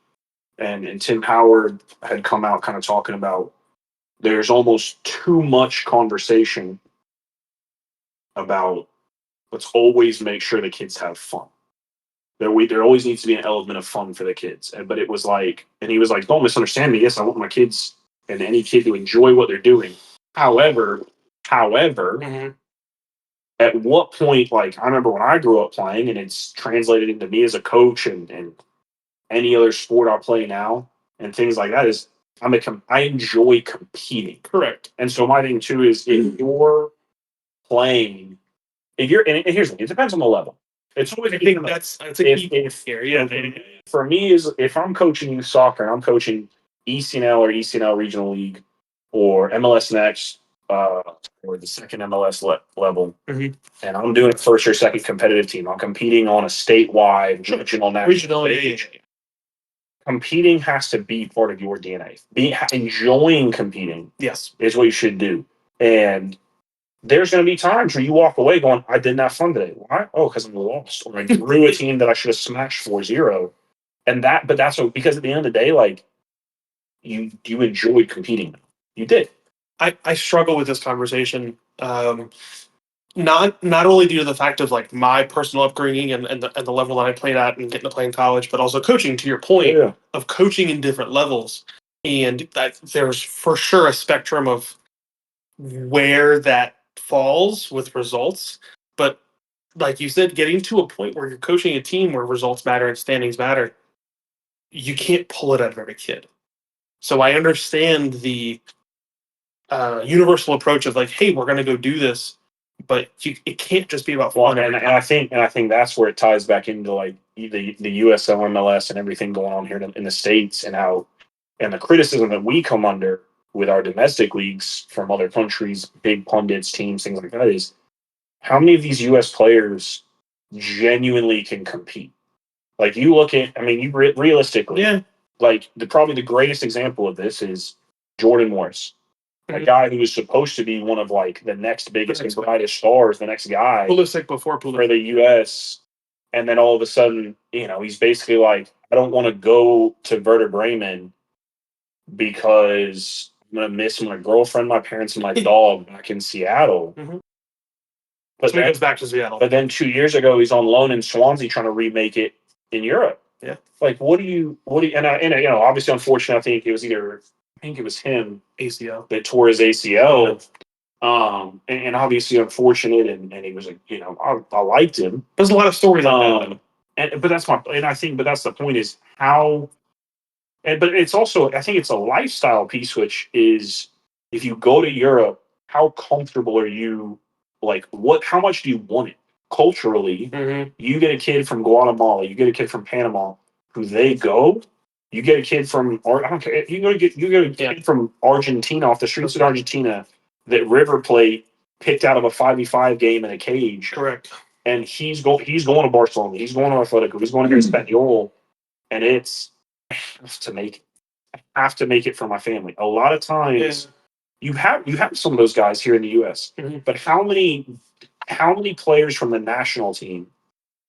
and Tim Howard had come out kind of talking about there's almost too much conversation about let's always make sure the kids have fun. There always needs to be an element of fun for the kids. But it was like, and he was like, don't misunderstand me. Yes, I want my kids and any kid to enjoy what they're doing. However, at what point, like I remember when I grew up playing, and it's translated into me as a coach and any other sport I play now and things like that is I enjoy competing. Correct. And so my thing too is if you're playing, and here's the thing, it depends on the level. It's always I think that's a key here. Yeah. For me is if I'm coaching youth soccer and I'm coaching ECNL or ECNL Regional League or MLS Next or the second MLS level, and I'm doing a first or second competitive team, I'm competing on a statewide, regional, national stage. Competing has to be part of your DNA. Enjoying competing, yes, is what you should do. And there's going to be times where you walk away going, I didn't have fun today. Why? Oh, because I'm lost. Or I drew a team that I should have smashed 4-0. But that's because at the end of the day, like, you enjoyed competing. You did. I struggle with this conversation. Not only due to the fact of like my personal upbringing and the level that I played at and getting to play in college, but also coaching, to your point, of coaching in different levels. And that there's for sure a spectrum of where that falls with results. But like you said, getting to a point where you're coaching a team where results matter and standings matter, you can't pull it out of every kid. So I understand the universal approach of like, hey, we're going to go do this, but it can't just be about fun. And I think that's where it ties back into like the USL, MLS, and everything going on here in the States, and the criticism that we come under with our domestic leagues from other countries, big pundits, teams, things like that, is how many of these US players genuinely can compete? Like you look at, realistically, like probably the greatest example of this is Jordan Morris, a guy who was supposed to be one of like the next biggest and brightest stars, the next guy before for the US, and then all of a sudden, he's basically like, I don't want to go to Werder Bremen because I'm gonna miss my girlfriend, my parents, and my dog back in Seattle. But so he goes back to Seattle. But then 2 years ago, he's on loan in Swansea trying to remake it in Europe. Yeah. Like, what do you, and obviously, unfortunately, I think it was him ACL that tore his ACL. And obviously unfortunate, and he was like, I liked him. There's a lot of stories like that. But that's the point is how, but it's also, I think it's a lifestyle piece, which is if you go to Europe, how comfortable are you? Like, how much do you want it culturally? Mhm. You get a kid from Guatemala, you get a kid from Panama, who they go. You get a kid from, or I don't care. You get a kid from Argentina off the streets of Argentina that River Plate picked out of a 5v5 game in a cage. Correct. And he's going to Barcelona. He's going to Atletico. He's going to Espanyol, and it's I have to make it for my family. A lot of times, you have some of those guys here in the U.S. Mhm. But how many players from the national team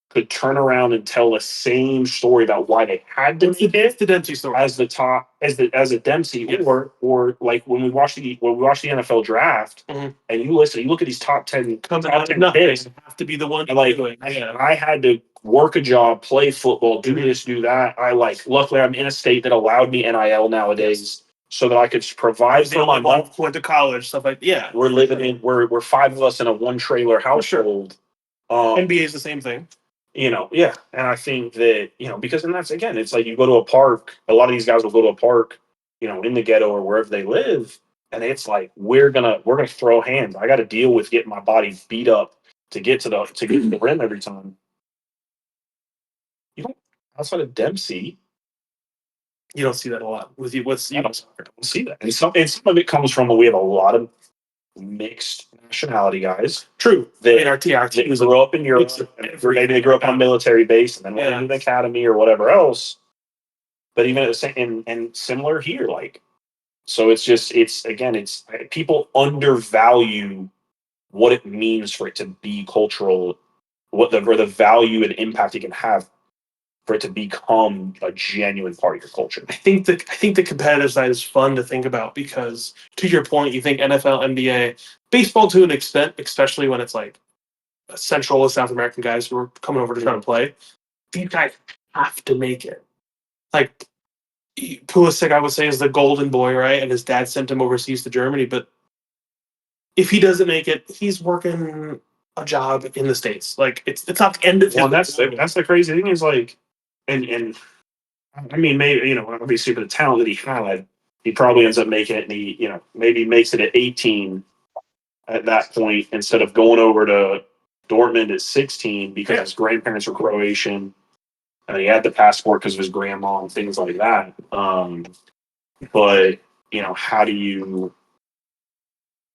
could turn around and tell the same story about why they had to make it the Dempsey story as the top as a Dempsey, Yes. or like when we watch the NFL draft, Mhm. and you look at these top 10 comes out of nothing. picks, Have to be the one and like doing. I had to work a job, play football, do this, do that. Luckily I'm in a state that allowed me NIL nowadays, so that I could provide for my mom. Went to college, stuff like We're living in we're five of us in a one trailer household. NBA is the same thing. Yeah. And I think that, because, and that's, again, it's like you go to a park, a lot of these guys will go to a park, in the ghetto or wherever they live. And it's like, we're going to throw hands. I got to deal with getting my body beat up to get to the rim every time. You don't, outside of Dempsey, you don't see that a lot with you. I don't see that. And some of it comes from, we have a lot of mixed nationality guys. True. That our team grew up in Europe, maybe they grew up on a military base and then went into the academy or whatever else. But even at the same, and similar here, so it's people undervalue what it means for it to be cultural, or the value and impact it can have for it to become a genuine part of your culture. I think the competitive side is fun to think about because, to your point, you think NFL, NBA, baseball to an extent, especially when it's like Central and South American guys who are coming over to try to play. These guys have to make it. Like Pulisic, I would say, is the golden boy, right? And his dad sent him overseas to Germany. But if he doesn't make it, he's working a job in the States. Like it's not the end of his. Well, that's the crazy thing is and I mean, maybe, obviously for the talent that he had, he probably ends up making it, and he, maybe makes it at 18 at that point instead of going over to Dortmund at 16 because his grandparents were Croatian and he had the passport because of his grandma and things like that. But how do you?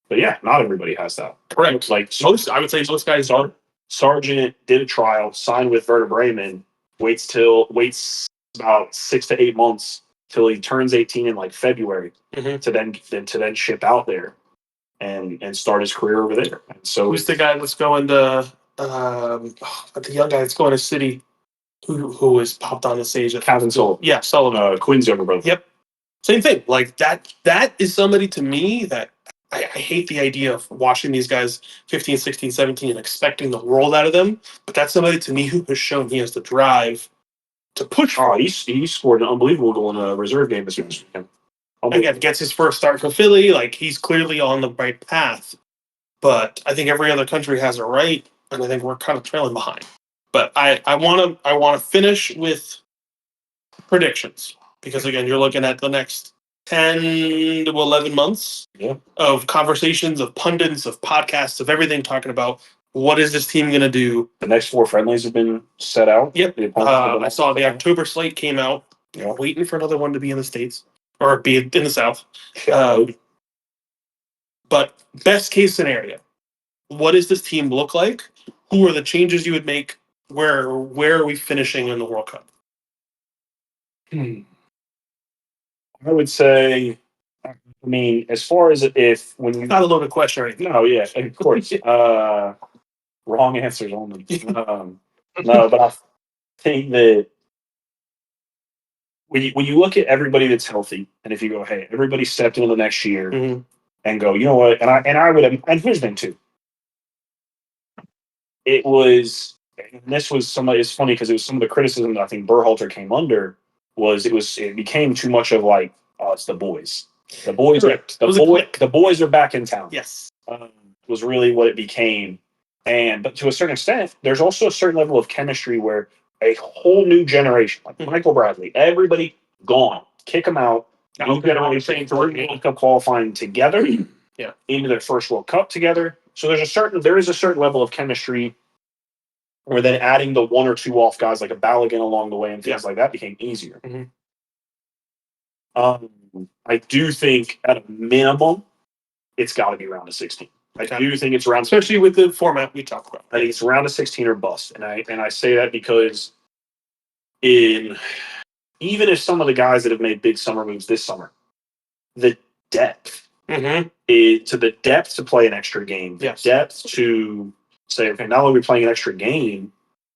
But yeah, not everybody has that. Correct. Like I would say most guys don't. Sargent did a trial, signed with Werder Bremen, waits about 6 to 8 months till he turns 18 in like February to then ship out there and start his career over there. And so who's the guy that's going to the young guy that's going to City who has popped on the stage at Calvin Sullivan. Yeah, Sullivan. Quinn's younger brother. Yep. Same thing. Like that is somebody to me that I hate the idea of watching these guys 15, 16, 17 and expecting the world out of them. But that's somebody to me who has shown he has the drive to push. Oh, he scored an unbelievable goal in a reserve game this weekend. Again, gets his first start for Philly. Like he's clearly on the right path. But I think every other country has a right, and I think we're kind of trailing behind. But I want to finish with predictions because again, you're looking at the next 10 to 11 months of conversations, of pundits, of podcasts, of everything talking about what is this team going to do. The next 4 friendlies have been set out. Yep. I saw the October slate came out. Waiting for another one to be in the States or be in the South. But best case scenario, what does this team look like? Who are the changes you would make? Where are we finishing in the World Cup? I would say, I mean, as far as when you not a loaded question, right? No, yeah, of course. Wrong answers only. No, but I think that when you look at everybody that's healthy, and if you go, hey, everybody stepped into the next year and go, you know what, and I would, and here's the thing too. It was, and this was it's funny because it was some of the criticism that I think Berhalter came under it became too much of like, oh, it's the boys. The boys are back in town. Yes. was really what it became. But to a certain extent, there's also a certain level of chemistry where a whole new generation, like Michael Bradley, everybody gone, kick them out. New generation through World Cup qualifying together, into their first World Cup together. So there is a certain level of chemistry where then adding the one or two off guys like a Balogun along the way and things like that became easier. I do think at a minimum, it's got to be round of 16. I do think it's round, especially with the format we talked about. I think it's round of 16 or bust, and I say that because even if some of the guys that have made big summer moves this summer, the depth to the depth to play an extra game, the depth to say, okay, not only are we playing an extra game,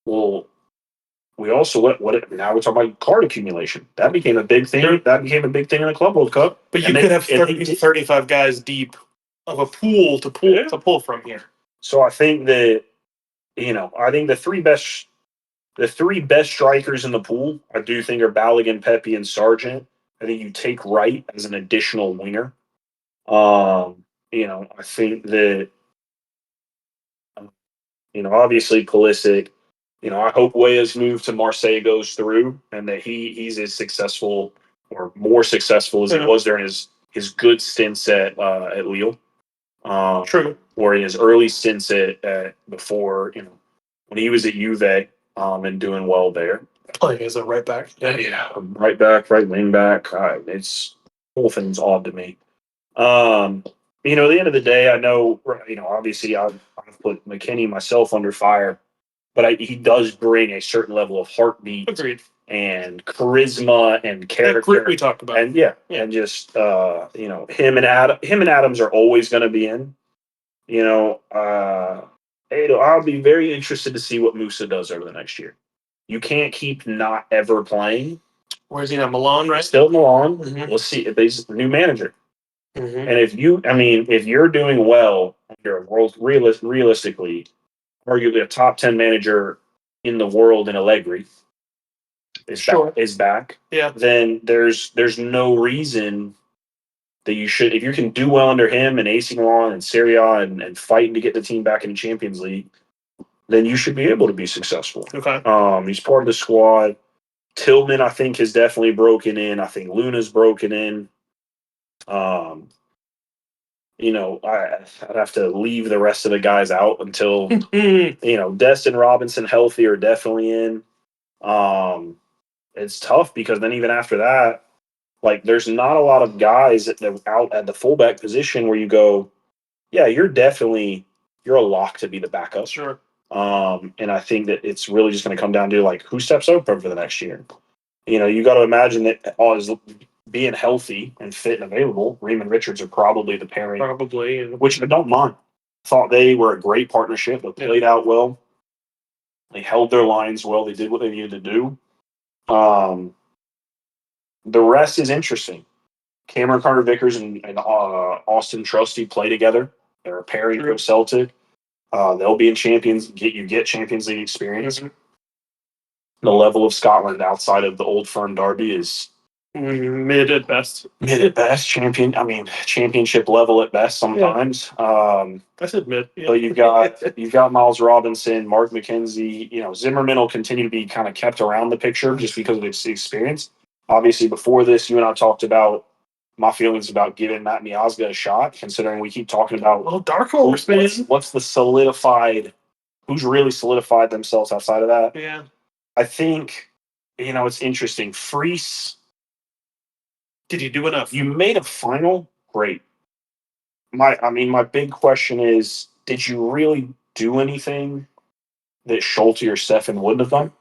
well, we also now we're talking about card accumulation. That became a big thing. That became a big thing in the Club World Cup. But you could have 35 guys deep of a pool to pull from here. So I think that I think the three best strikers in the pool, I do think are Balogun, Pepe, and Sargent. I think you take Wright as an additional winger. I think that obviously Pulisic. I hope Weah's move to Marseille goes through and that he's as successful or more successful as he was during his good stints at Lille. True. Or in his early stints at before, when he was at Juve and doing well there. Playing as a right back. Right back, right wing back. It's whole thing's odd to me. At the end of the day, I know, obviously I've put McKinney myself under fire, but he does bring a certain level of heartbeat. Agreed. And charisma and character. That grit we talked about. And and just him and Adams are always going to be in. I'll be very interested to see what Musa does over the next year. You can't keep not ever playing. Where's he now? Milan, right? Still Milan. Let's see if he's a new manager. And if you're doing well, you're a world realistically, arguably a top 10 manager in the world in Allegri is back. Yeah. Then there's no reason that you should, if you can do well under him and AC Milan and Serie A and fighting to get the team back in the Champions League, then you should be able to be successful. Okay. He's part of the squad. Tillman, I think, has definitely broken in. I think Luna's broken in. I'd have to leave the rest of the guys out until Destin Robinson healthy are definitely in. It's tough because then even after that, there's not a lot of guys out at the fullback position where you go, yeah, you're a lock to be the backup. Sure. And I think that it's really just going to come down to who steps up over the next year. You got to imagine that as being healthy and fit and available, Riemann Richards are probably the pairing. Probably. Which I don't mind. Thought they were a great partnership. They played out well. They held their lines well. They did what they needed to do. The rest is interesting. Cameron Carter-Vickers and Austin Trusty play together. They're a pairing for Celtic. They'll be in Champions. Get Champions League experience. The level of Scotland outside of the Old Firm derby is mid at best. Championship level at best sometimes. I said mid. Yeah. So you've got Miles Robinson, Mark McKenzie. Zimmerman will continue to be kind of kept around the picture just because of his experience. Obviously, before this, you and I talked about my feelings about giving Matt Miazga a shot, considering we keep talking about dark horse, man. What's the solidified? Who's really solidified themselves outside of that? Yeah, I think it's interesting. Freese, did you do enough? You made a final, great. My big question is, did you really do anything that Schulte or Steffen wouldn't have done?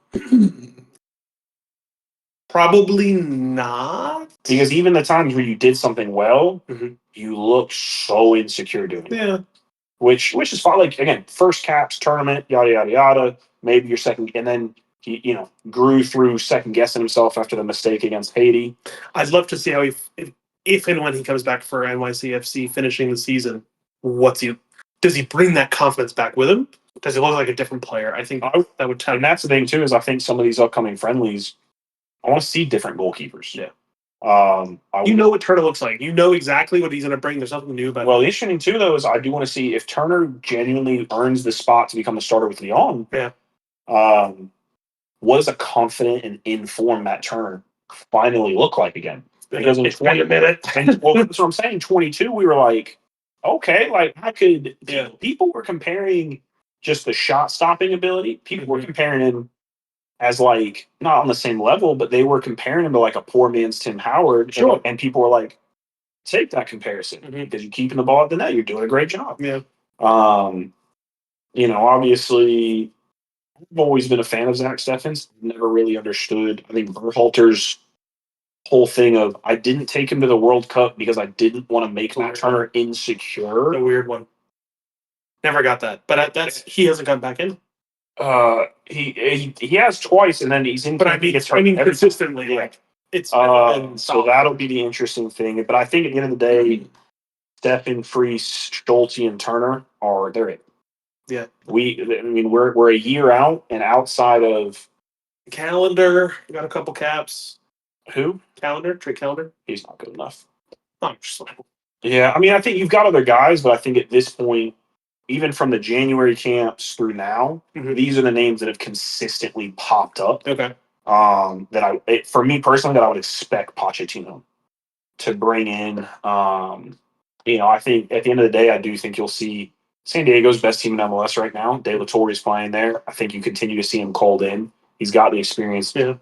Probably not. Because even the times where you did something well, you look so insecure doing it. Yeah. Which is fine. Again, first caps, tournament, yada, yada, yada. Maybe your second, and then he, grew through second guessing himself after the mistake against Haiti. I'd love to see how if and when he comes back for NYCFC finishing the season, does he bring that confidence back with him? Does he look like a different player? I think that would tell. And that's the thing too, is I think some of these upcoming friendlies, I want to see different goalkeepers. Yeah. You know what Turner looks like. You know exactly what he's going to bring. There's nothing new about Well, it. the interesting too, though, is I do want to see if Turner genuinely earns the spot to become a starter with Lyon. Yeah. What does a confident and informed Matt Turner finally look like again? Because in 20 minutes, well, that's what I'm saying. 22, we were like, okay, like I could. Yeah. People were comparing just the shot stopping ability. People were comparing him as like not on the same level, but they were comparing him to like a poor man's Tim Howard. Sure. And people were like, take that comparison because you're keeping the ball at the net. You're doing a great job. Yeah. Obviously, I've always been a fan of Zach Steffens. Never really understood. I think Berhalter's whole thing of I didn't take him to the World Cup because I didn't want to make Matt Turner insecure. A weird one. Never got that, but that's he hasn't gone back in. He has twice, and then he's in. But I mean consistently. Yeah. Like it's so that'll be the interesting thing. But I think at the end of the day, Steffen, Freese, Schulte, and Turner they're it. Yeah. We're a year out, and outside of Calendar, got a couple caps. Who? Trey Calendar. He's not good enough. Yeah, I mean, I think you've got other guys, but I think at this point, even from the January camps through now, these are the names that have consistently popped up. Okay. For me personally, that I would expect Pochettino to bring in. I think at the end of the day, I do think you'll see San Diego's best team in MLS right now. De La Torre's playing there. I think you continue to see him called in. He's got the experience. Yeah.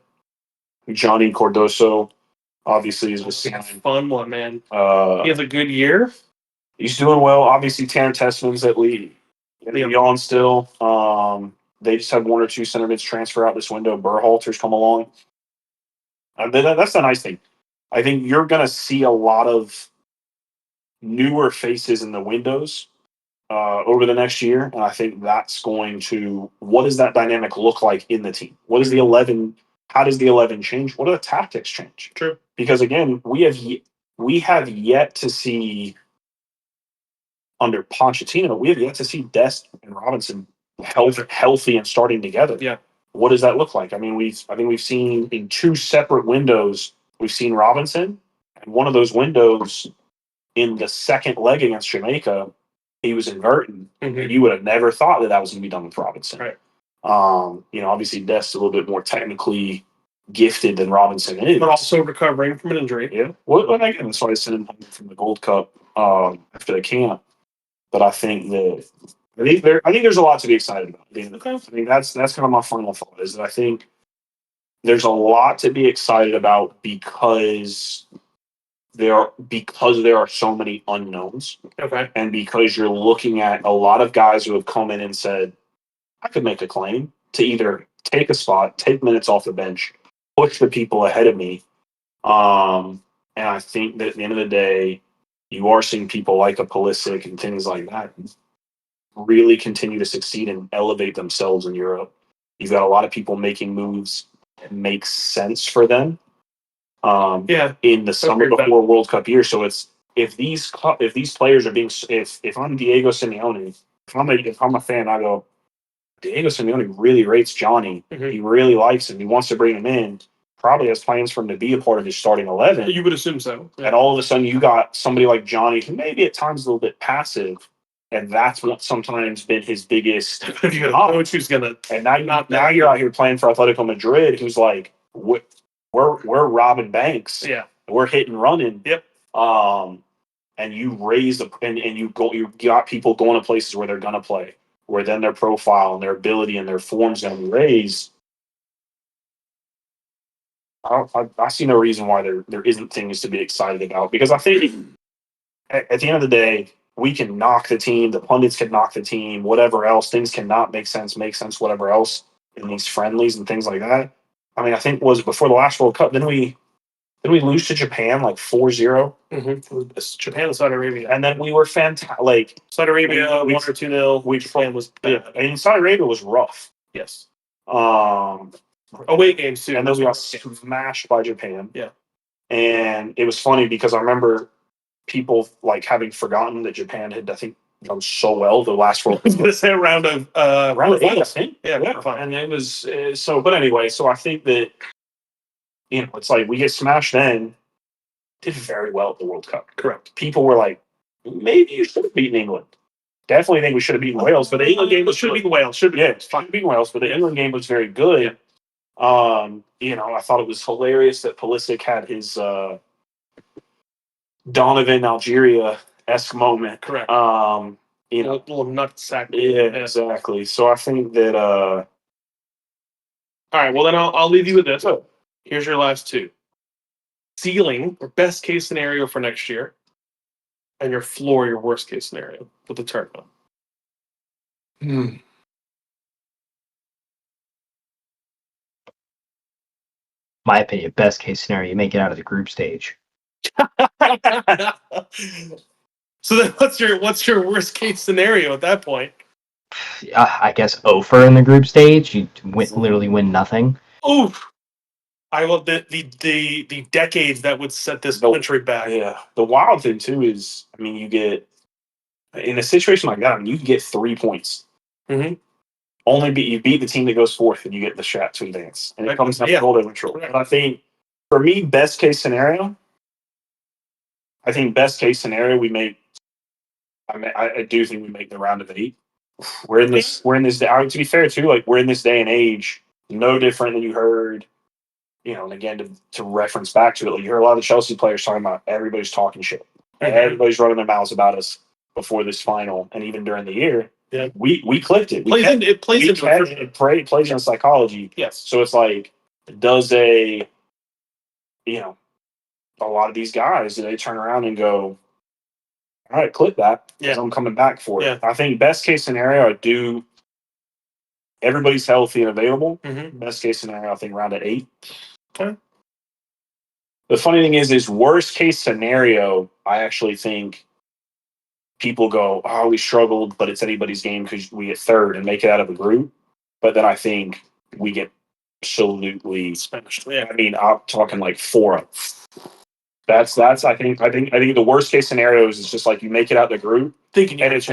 Johnny Cardoso, obviously, is with San. Fun one, man. He has a good year. He's doing well. Obviously, Tanner Tessman's at Lyon still. They just had one or two center mids transfer out this window. Berhalter's come along. That's the nice thing. I think you're going to see a lot of newer faces in the windows over the next year, and I think that's going to. What does that dynamic look like in the team? What is the 11? How does the 11 change? What do the tactics change? True. Because again, we have yet to see under Pochettino, we have yet to see Dest and Robinson healthy and starting together. Yeah. What does that look like? I mean, I think we've seen in two separate windows, we've seen Robinson, and one of those windows in the second leg against Jamaica, he was inverting. And you would have never thought that was going to be done with Robinson. Right. Obviously Dest a little bit more technically gifted than Robinson is, but also recovering from an injury. Yeah. Well, again, that's why I sent him home from the Gold Cup after the camp. But I think there's a lot to be excited about. I think that's kind of my final thought is that I think there's a lot to be excited about because there are so many unknowns. Okay. And because you're looking at a lot of guys who have come in and said, I could make a claim to either take a spot, take minutes off the bench, push the people ahead of me. And I think that at the end of the day, you are seeing people like a Pulisic and things like that really continue to succeed and elevate themselves in Europe. You've got a lot of people making moves that make sense for them. In the summer before World Cup year. So it's if these players are being if I'm Diego Simeone, if I'm a fan, I go, Diego Simeone really rates Johnny. He really likes him. He wants to bring him in. Probably has plans for him to be a part of his starting 11. You would assume so. Yeah. And all of a sudden, you got somebody like Johnny, who maybe at times a little bit passive, and that's what sometimes been his biggest. Coach who's gonna. And now you're out here playing for Atletico Madrid, who's like, we're robbing banks. Yeah, we're hitting running. Yep. And you raise you got people going to places where they're gonna play, where then their profile and their ability and their form's gonna be raised. I see no reason why there isn't things to be excited about because I think at the end of the day, we can knock the team, the pundits can knock the team, whatever else, things cannot make sense, whatever else in these friendlies and things like that. I mean, I think was before the last World Cup, then we lose to Japan like 4-0. Japan and Saudi Arabia. And then we were fantastic. Like Saudi Arabia, 1 or 2-0. Japan was bad. And Saudi Arabia was rough. Yes. Away games too. And then we got smashed by Japan. Yeah. And it was funny because I remember people like having forgotten that Japan had, I think, done so well the last World Cup. I was going to say a round of 8, I think. Yeah. And it was so. But anyway, so I think that it's like we get smashed then, did very well at the World Cup. Correct. People were like, maybe you should have beaten England. Definitely think we should have beaten Wales, but the England game was should have beaten Wales. Should yeah, it's fine to beat Wales, but the England game was very good. I thought it was hilarious that Pulisic had his Donovan Algeria-esque moment. Correct. Little nutsack. Yeah, exactly. So I think that all right, well then I'll leave you with this. Here's your last two. Ceiling or best case scenario for next year, and your floor, your worst case scenario with the tournament. My opinion, best case scenario, you make it out of the group stage. So then what's your worst case scenario at that point? I guess over in the group stage, you literally win nothing. Oof. I love the decades that would set this country back. Yeah. The wild thing too is, you get in a situation like that, you can get 3 points. Mm-hmm. You beat the team that goes fourth, and you get the shot to advance, and it comes down to goal differential. Correct. But I think for me, best case scenario, we make. I do think we make the round of 8. We're in this. To be fair too, like we're in this day and age, no different than you heard. And again, to reference back to it, like you heard a lot of the Chelsea players talking about everybody's talking shit. Mm-hmm. Everybody's running their mouths about us before this final, and even during the year. Yeah, we clipped it. It plays into psychology. Yes. So it's like, does a lot of these guys, do they turn around and go, all right, clip that. Yeah. I'm coming back for it. Yeah. I think best case scenario, everybody's healthy and available. Mm-hmm. Best case scenario, I think round at 8. Okay. The funny thing is worst case scenario, I actually think people go, oh, we struggled, but it's anybody's game because we get third and make it out of a group. But then I think we get absolutely smashed. Yeah. I'm talking like 4. That's I think the worst case scenario is just like you make it out the group, thinking and it's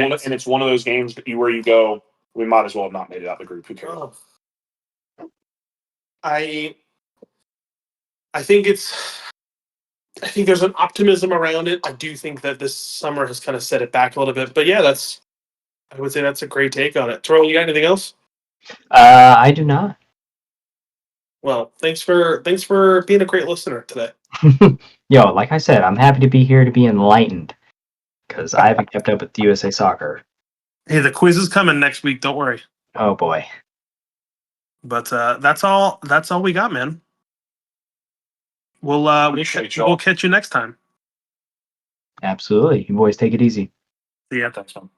one of those games where you go, we might as well have not made it out the group. Who cares? Oh. I think there's an optimism around it. I do think that this summer has kind of set it back a little bit. But yeah, I would say that's a great take on it. Terrell, you got anything else? I do not. Well, thanks for being a great listener today. Yo, like I said, I'm happy to be here to be enlightened because I haven't kept up with USA Soccer. Hey, the quiz is coming next week. Don't worry. Oh boy. But that's all we got, man. We'll catch you next time. Absolutely. You boys take it easy. See ya. Thanks, man.